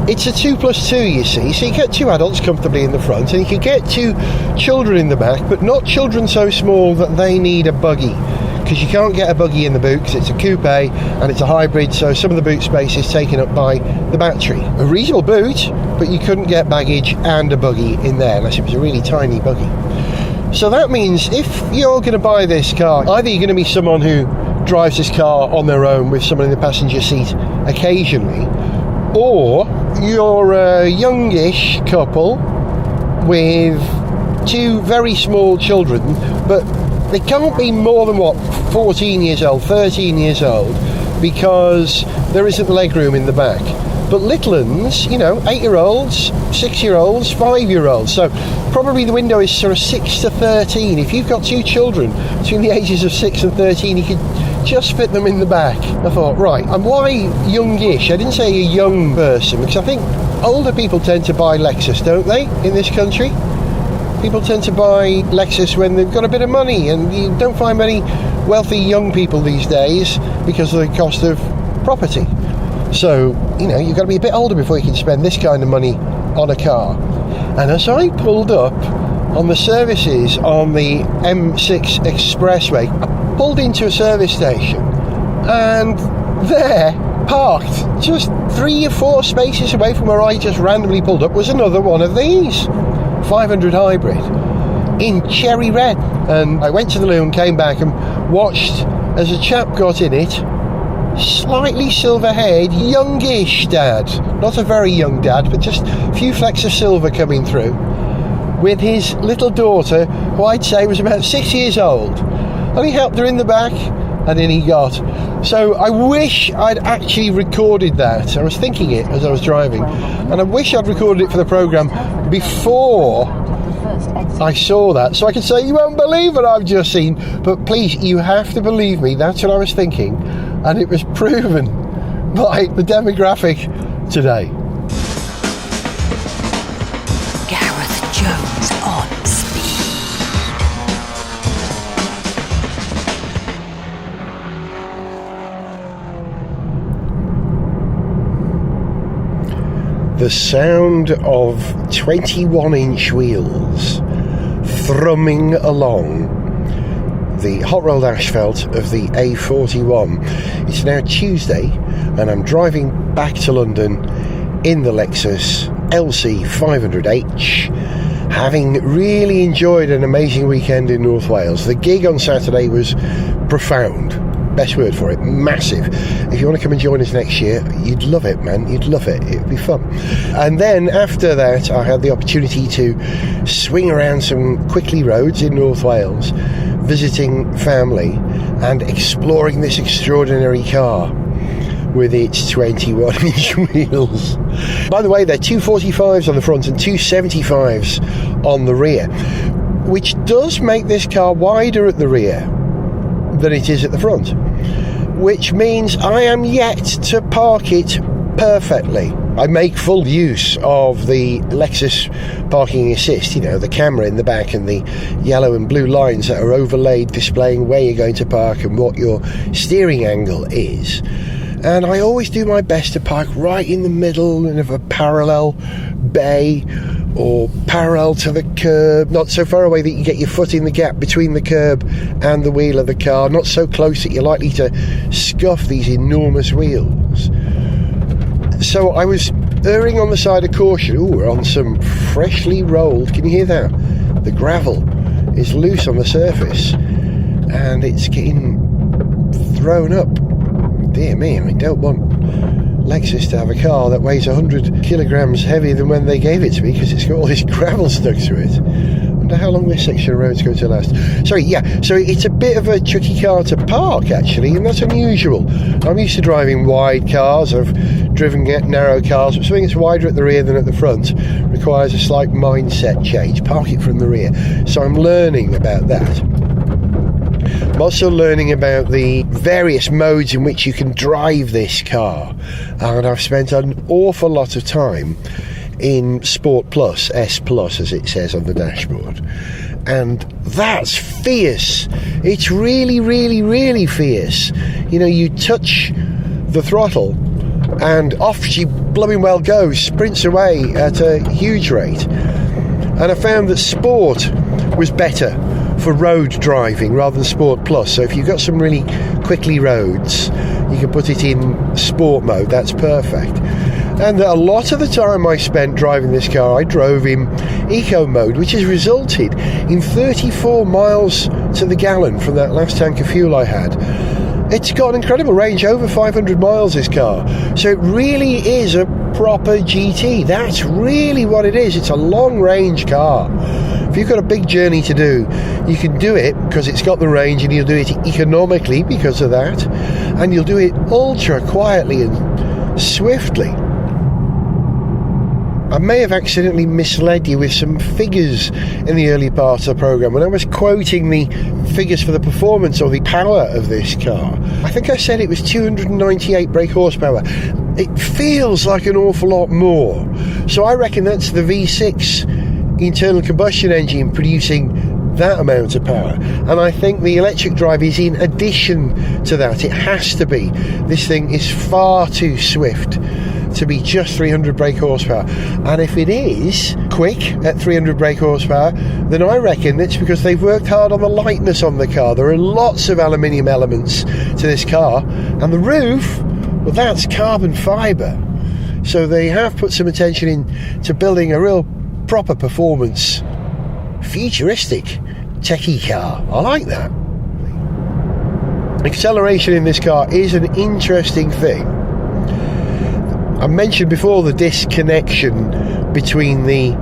B: It's a 2+2, you see, so you get two adults comfortably in the front, and you can get two children in the back, but not children so small that they need a buggy, because you can't get a buggy in the boot because it's a coupe and it's a hybrid, so some of the boot space is taken up by the battery. A reasonable boot, but you couldn't get baggage and a buggy in there unless it was a really tiny buggy. So that means if you're going to buy this car, either you're going to be someone who drives this car on their own with someone in the passenger seat occasionally, or you're a youngish couple with two very small children, but they can't be more than 14 years old, 13 years old, because there isn't legroom in the back. But little uns, 8-year-olds, 6-year-olds, 5-year-olds, so probably the window is sort of 6 to 13. If you've got two children between the ages of 6 and 13, you could just fit them in the back. I thought, right, and why youngish? I didn't say a young person, because I think older people tend to buy Lexus, don't they, in this country? People tend to buy Lexus when they've got a bit of money, and you don't find many wealthy young people these days because of the cost of property. So, you've got to be a bit older before you can spend this kind of money on a car. And as I pulled up on the services on the M6 Expressway, I pulled into a service station, and there, parked just 3 or 4 spaces away from where I just randomly pulled up, was another one of these 500 hybrid in cherry red. And I went to the loo and came back and watched as a chap got in it, slightly silver-haired, youngish dad, not a very young dad, but just a few flecks of silver coming through, with his little daughter, who I'd say was about 6 years old, and he helped her in the back, and in he got. So I wish I'd actually recorded that. I was thinking it as I was driving, and I wish I'd recorded it for the programme before I saw that, so I could say, you won't believe what I've just seen. But please, you have to believe me, that's what I was thinking, and it was proven by the demographic today.
A: Gareth Jones on speed.
B: The sound of 21-inch wheels thrumming along the hot rolled asphalt of the A41. It's now Tuesday, and I'm driving back to London in the Lexus LC500H, having really enjoyed an amazing weekend in North Wales. The gig on Saturday was profound. Best word for it, massive. If you want to come and join us next year, you'd love it, man. You'd love it. It'd be fun. And then after that, I had the opportunity to swing around some Quickley roads in North Wales, visiting family and exploring this extraordinary car with its 21-inch wheels. By the way, they're 245s on the front and 275s on the rear, which does make this car wider at the rear than it is at the front, which means I am yet to park it perfectly. I make full use of the Lexus parking assist, the camera in the back and the yellow and blue lines that are overlaid displaying where you're going to park and what your steering angle is. And I always do my best to park right in the middle of a parallel bay or parallel to the curb, not so far away that you get your foot in the gap between the curb and the wheel of the car, not so close that you're likely to scuff these enormous wheels. So I was erring on the side of caution. Ooh, we're on some freshly rolled, can you hear that? The gravel is loose on the surface and it's getting thrown up. Dear me, I don't want Lexus to have a car that weighs 100 kilograms heavier than when they gave it to me, because it's got all this gravel stuck to it. I wonder how long this section of road's going to last. So it's a bit of a tricky car to park, actually, and that's unusual. I'm used to driving wide cars. I've driven narrow cars, but something that's wider at the rear than at the front requires a slight mindset change. Park it from the rear. So I'm learning about that. I'm also learning about the various modes in which you can drive this car, and I've spent an awful lot of time in Sport Plus, S Plus as it says on the dashboard, and that's fierce. It's really, really, really fierce. You touch the throttle and off she blooming well goes, sprints away at a huge rate. And I found that Sport was better for road driving rather than Sport Plus. So if you've got some really quickly roads, you can put it in sport mode. That's perfect. And a lot of the time I spent driving this car, I drove in eco mode, which has resulted in 34 miles to the gallon from that last tank of fuel I had. It's got an incredible range, over 500 miles, this car. So it really is a proper GT. That's really what it is. It's a long range car. If you've got a big journey to do, you can do it because it's got the range, and you'll do it economically because of that, and you'll do it ultra quietly and swiftly. I may have accidentally misled you with some figures in the early part of the programme. When I was quoting the figures for the performance or the power of this car, I think I said it was 298 brake horsepower. It feels like an awful lot more. So I reckon that's the V6 internal combustion engine producing that amount of power, and I think the electric drive is in addition to that. It has to be. This thing is far too swift to be just 300 brake horsepower, and if it is quick at 300 brake horsepower, then I reckon it's because they've worked hard on the lightness on the car. There are lots of aluminium elements to this car, and the roof, well, that's carbon fibre, so they have put some attention into building a real proper performance, futuristic, techie car. I like that. Acceleration in this car is an interesting thing. I mentioned before the disconnection between the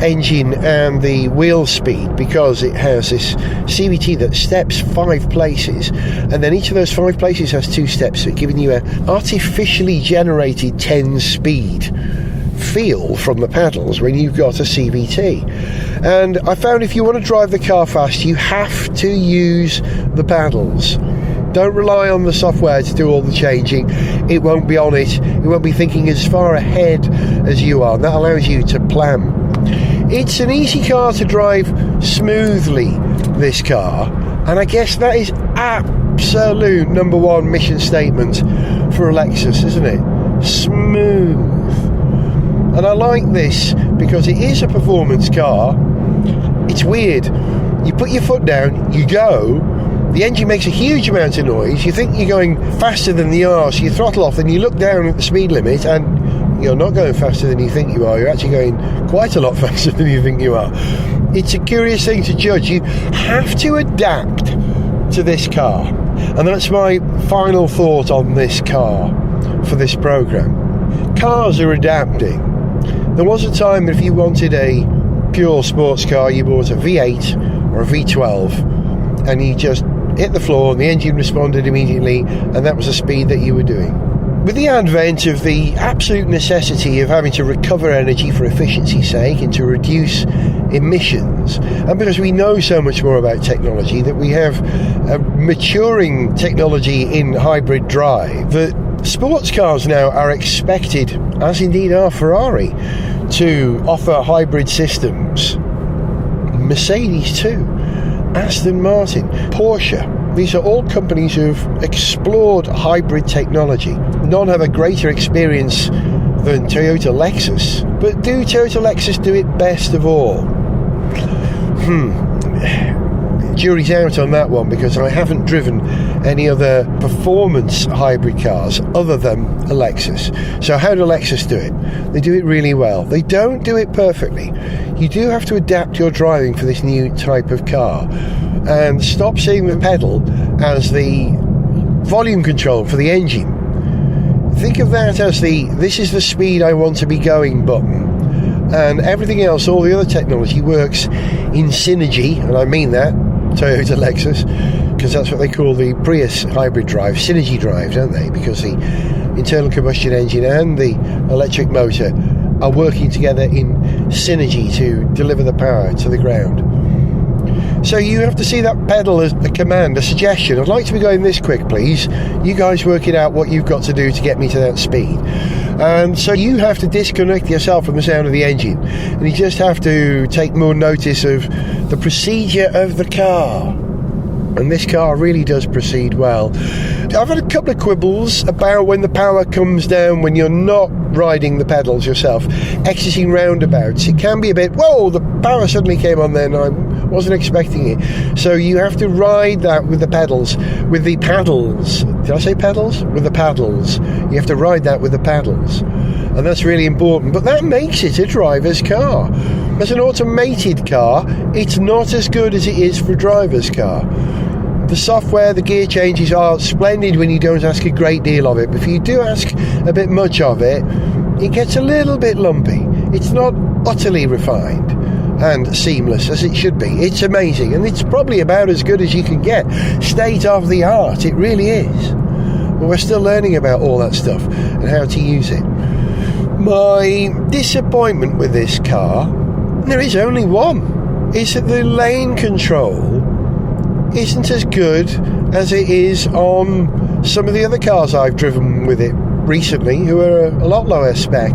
B: engine and the wheel speed, because it has this CVT that steps 5 places, and then each of those 5 places has 2 steps, so giving you an artificially generated 10 speed feel from the pedals when you've got a CVT. And I found if you want to drive the car fast, you have to use the pedals. Don't rely on the software to do all the changing. It won't be on it. It won't be thinking as far ahead as you are. That allows you to plan. It's an easy car to drive smoothly, this car, and I guess that is absolute number one mission statement for a Lexus, isn't it? Smooth. And I like this because it is a performance car. It's weird. You put your foot down, you go, the engine makes a huge amount of noise, you think you're going faster than the arse, you throttle off and you look down at the speed limit and you're not going faster than you think you are, you're actually going quite a lot faster than you think you are. It's a curious thing to judge. You have to adapt to this car. And that's my final thought on this car for this programme. Cars are adapting. There was a time that if you wanted a pure sports car, you bought a V8 or a V12 and you just hit the floor and the engine responded immediately, and that was the speed that you were doing. With the advent of the absolute necessity of having to recover energy for efficiency's sake and to reduce emissions, and because we know so much more about technology, that we have a maturing technology in hybrid drive that Sports cars now are expected, as indeed are Ferrari, to offer hybrid systems. Mercedes too, Aston Martin, Porsche. These are all companies who've explored hybrid technology. None have a greater experience than Toyota Lexus. But do Toyota Lexus do it best of all? Jury's out on that one, because I haven't driven any other performance hybrid cars other than a Lexus. So how do Lexus do it? They do it really well. They don't do it perfectly. You do have to adapt your driving for this new type of car and stop seeing the pedal as the volume control for the engine. Think of that as this is the speed I want to be going button. And everything else, all the other technology, works in synergy, and I mean that, Toyota Lexus, because that's what they call the Prius hybrid drive, synergy drive, don't they? Because the internal combustion engine and the electric motor are working together in synergy to deliver the power to the ground. So you have to see that pedal as a command, a suggestion. I'd like to be going this quick, please. You guys work it out what you've got to do to get me to that speed. And so you have to disconnect yourself from the sound of the engine, and you just have to take more notice of the procedure of the car. And this car really does proceed well. I've had a couple of quibbles about when the power comes down when you're not riding the pedals yourself, exiting roundabouts. It can be a bit, whoa, the power suddenly came on then, I wasn't expecting it. So you have to ride that with the pedals, with the paddles. Did I say pedals? With the paddles. You have to ride that with the paddles. And that's really important. But that makes it a driver's car. As an automated car, it's not as good as it is for a driver's car. The software, the gear changes are splendid when you don't ask a great deal of it. But if you do ask a bit much of it, it gets a little bit lumpy. It's not utterly refined and seamless as it should be. It's amazing, and it's probably about as good as you can get. State of the art, it really is. But we're still learning about all that stuff and how to use it. My disappointment with this car, there is only one, is that the lane control isn't as good as it is on some of the other cars I've driven with it recently, who are a lot lower spec.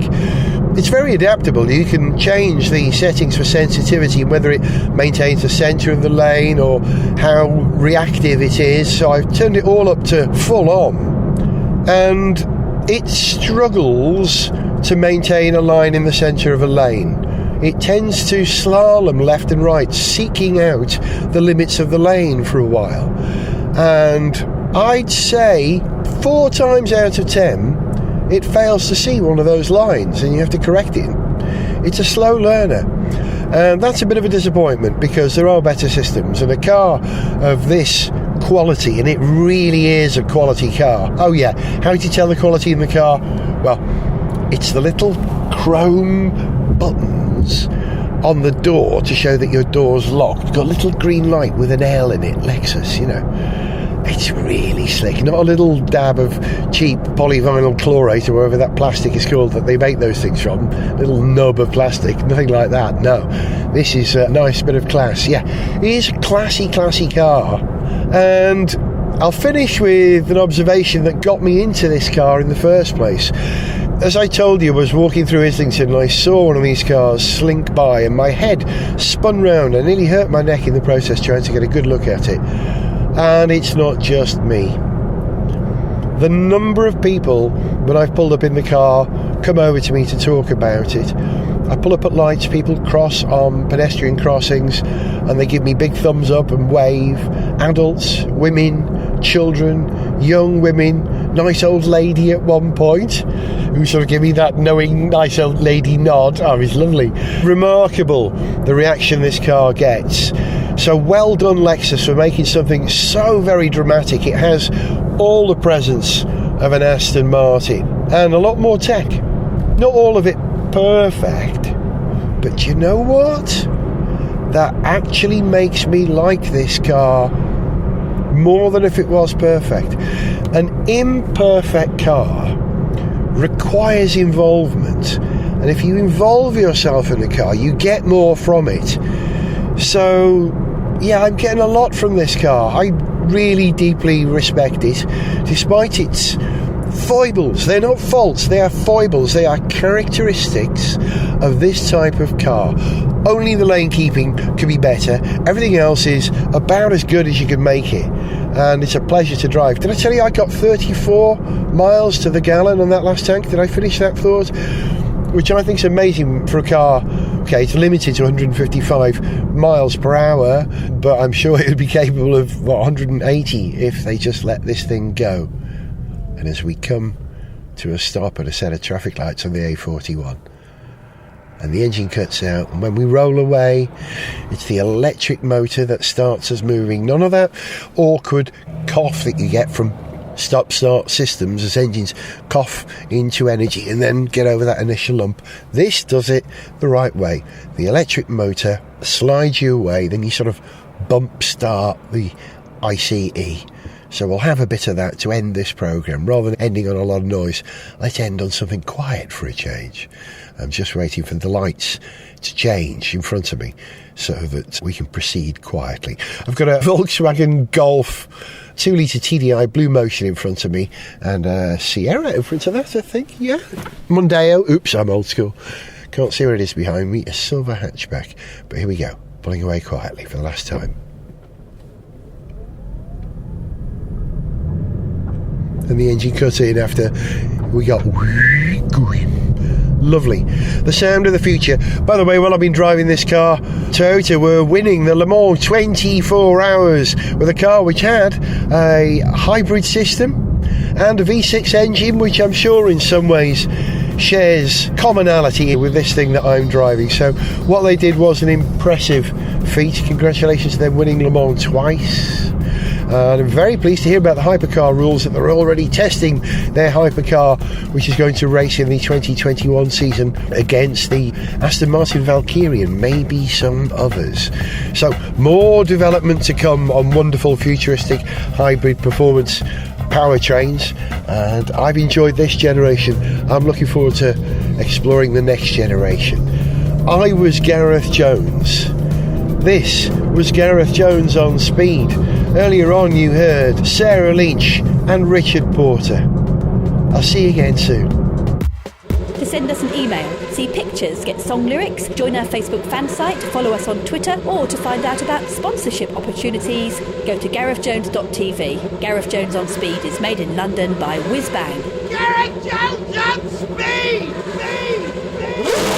B: It's very adaptable. You can change the settings for sensitivity and whether it maintains the centre of the lane or how reactive it is. So I've turned it all up to full on, and it struggles to maintain a line in the centre of a lane. It tends to slalom left and right, seeking out the limits of the lane for a while. And I'd say 4 times out of 10, it fails to see one of those lines, and you have to correct it. It's a slow learner. And that's a bit of a disappointment, because there are better systems. And a car of this quality, and it really is a quality car. Oh yeah, how do you tell the quality in the car? Well, it's the little chrome buttons on the door to show that your door's locked. It's got a little green light with an L in it, Lexus, you know. It's really slick. Not a little dab of cheap polyvinyl chlorate or whatever that plastic is called that they make those things from. Little nub of plastic. Nothing like that, no. This is a nice bit of class. Yeah, it is a classy car. And I'll finish with an observation that got me into this car in the first place. As I told you, I was walking through Islington and I saw one of these cars slink by, and my head spun round. I nearly hurt my neck in the process trying to get a good look at it. And it's not just me. The number of people, when I've pulled up in the car, come over to me to talk about it. I pull up at lights, people cross on pedestrian crossings, and they give me big thumbs up and wave. Adults, women, children, young women, nice old lady at one point, who sort of give me that knowing nice old lady nod. Oh, it's lovely. Remarkable, the reaction this car gets. So well done, Lexus, for making something so very dramatic. It has all the presence of an Aston Martin and a lot more tech. Not all of it perfect, but you know what? That actually makes me like this car more than if it was perfect. An imperfect car requires involvement, and if you involve yourself in the car, you get more from it. So yeah, I'm getting a lot from this car. I really deeply respect it, despite its foibles. They're not faults, they are foibles. They are characteristics of this type of car. Only the lane keeping could be better. Everything else is about as good as you can make it. And it's a pleasure to drive. Did I tell you I got 34 miles to the gallon on that last tank? Did I finish that thought? Which I think is amazing for a car. Okay, it's limited to 155 miles per hour, but I'm sure it would be capable of 180 if they just let this thing go. And as we come to a stop at a set of traffic lights on the A41, and the engine cuts out, and when we roll away, it's the electric motor that starts us moving. None of that awkward cough that you get from stop-start systems as engines cough into energy and then get over that initial lump. This does it the right way. The electric motor slides you away, then you sort of bump start the ICE. So we'll have a bit of that to end this programme. Rather than ending on a lot of noise, let's end on something quiet for a change. I'm just waiting for the lights to change in front of me so that we can proceed quietly. I've got a Volkswagen Golf 2-litre TDI Blue Motion in front of me and a Sierra in front of that, I think. Yeah. Mondeo. Oops, I'm old school. Can't see where it is behind me. A silver hatchback. But here we go. Pulling away quietly for the last time. And the engine cut in after we got lovely. The sound of the future. By the way, while I've been driving this car, Toyota were winning the Le Mans 24 hours with a car which had a hybrid system and a V6 engine, which I'm sure in some ways shares commonality with this thing that I'm driving. So what they did was an impressive feat. Congratulations to them winning Le Mans twice. And I'm very pleased to hear about the hypercar rules, that they're already testing their hypercar, which is going to race in the 2021 season against the Aston Martin Valkyrie and maybe some others. So more development to come on wonderful futuristic hybrid performance powertrains, and I've enjoyed this generation. I'm looking forward to exploring the next generation. I was Gareth Jones. This was Gareth Jones on Speed. Earlier on you heard Sarah Lynch and Richard Porter. I'll see you again soon.
A: To send us an email, see pictures, get song lyrics, join our Facebook fan site, follow us on Twitter, or to find out about sponsorship opportunities, go to garethjones.tv. Gareth Jones on Speed is made in London by Whiz Bang.
E: Gareth Jones on Speed! Speed! Speed!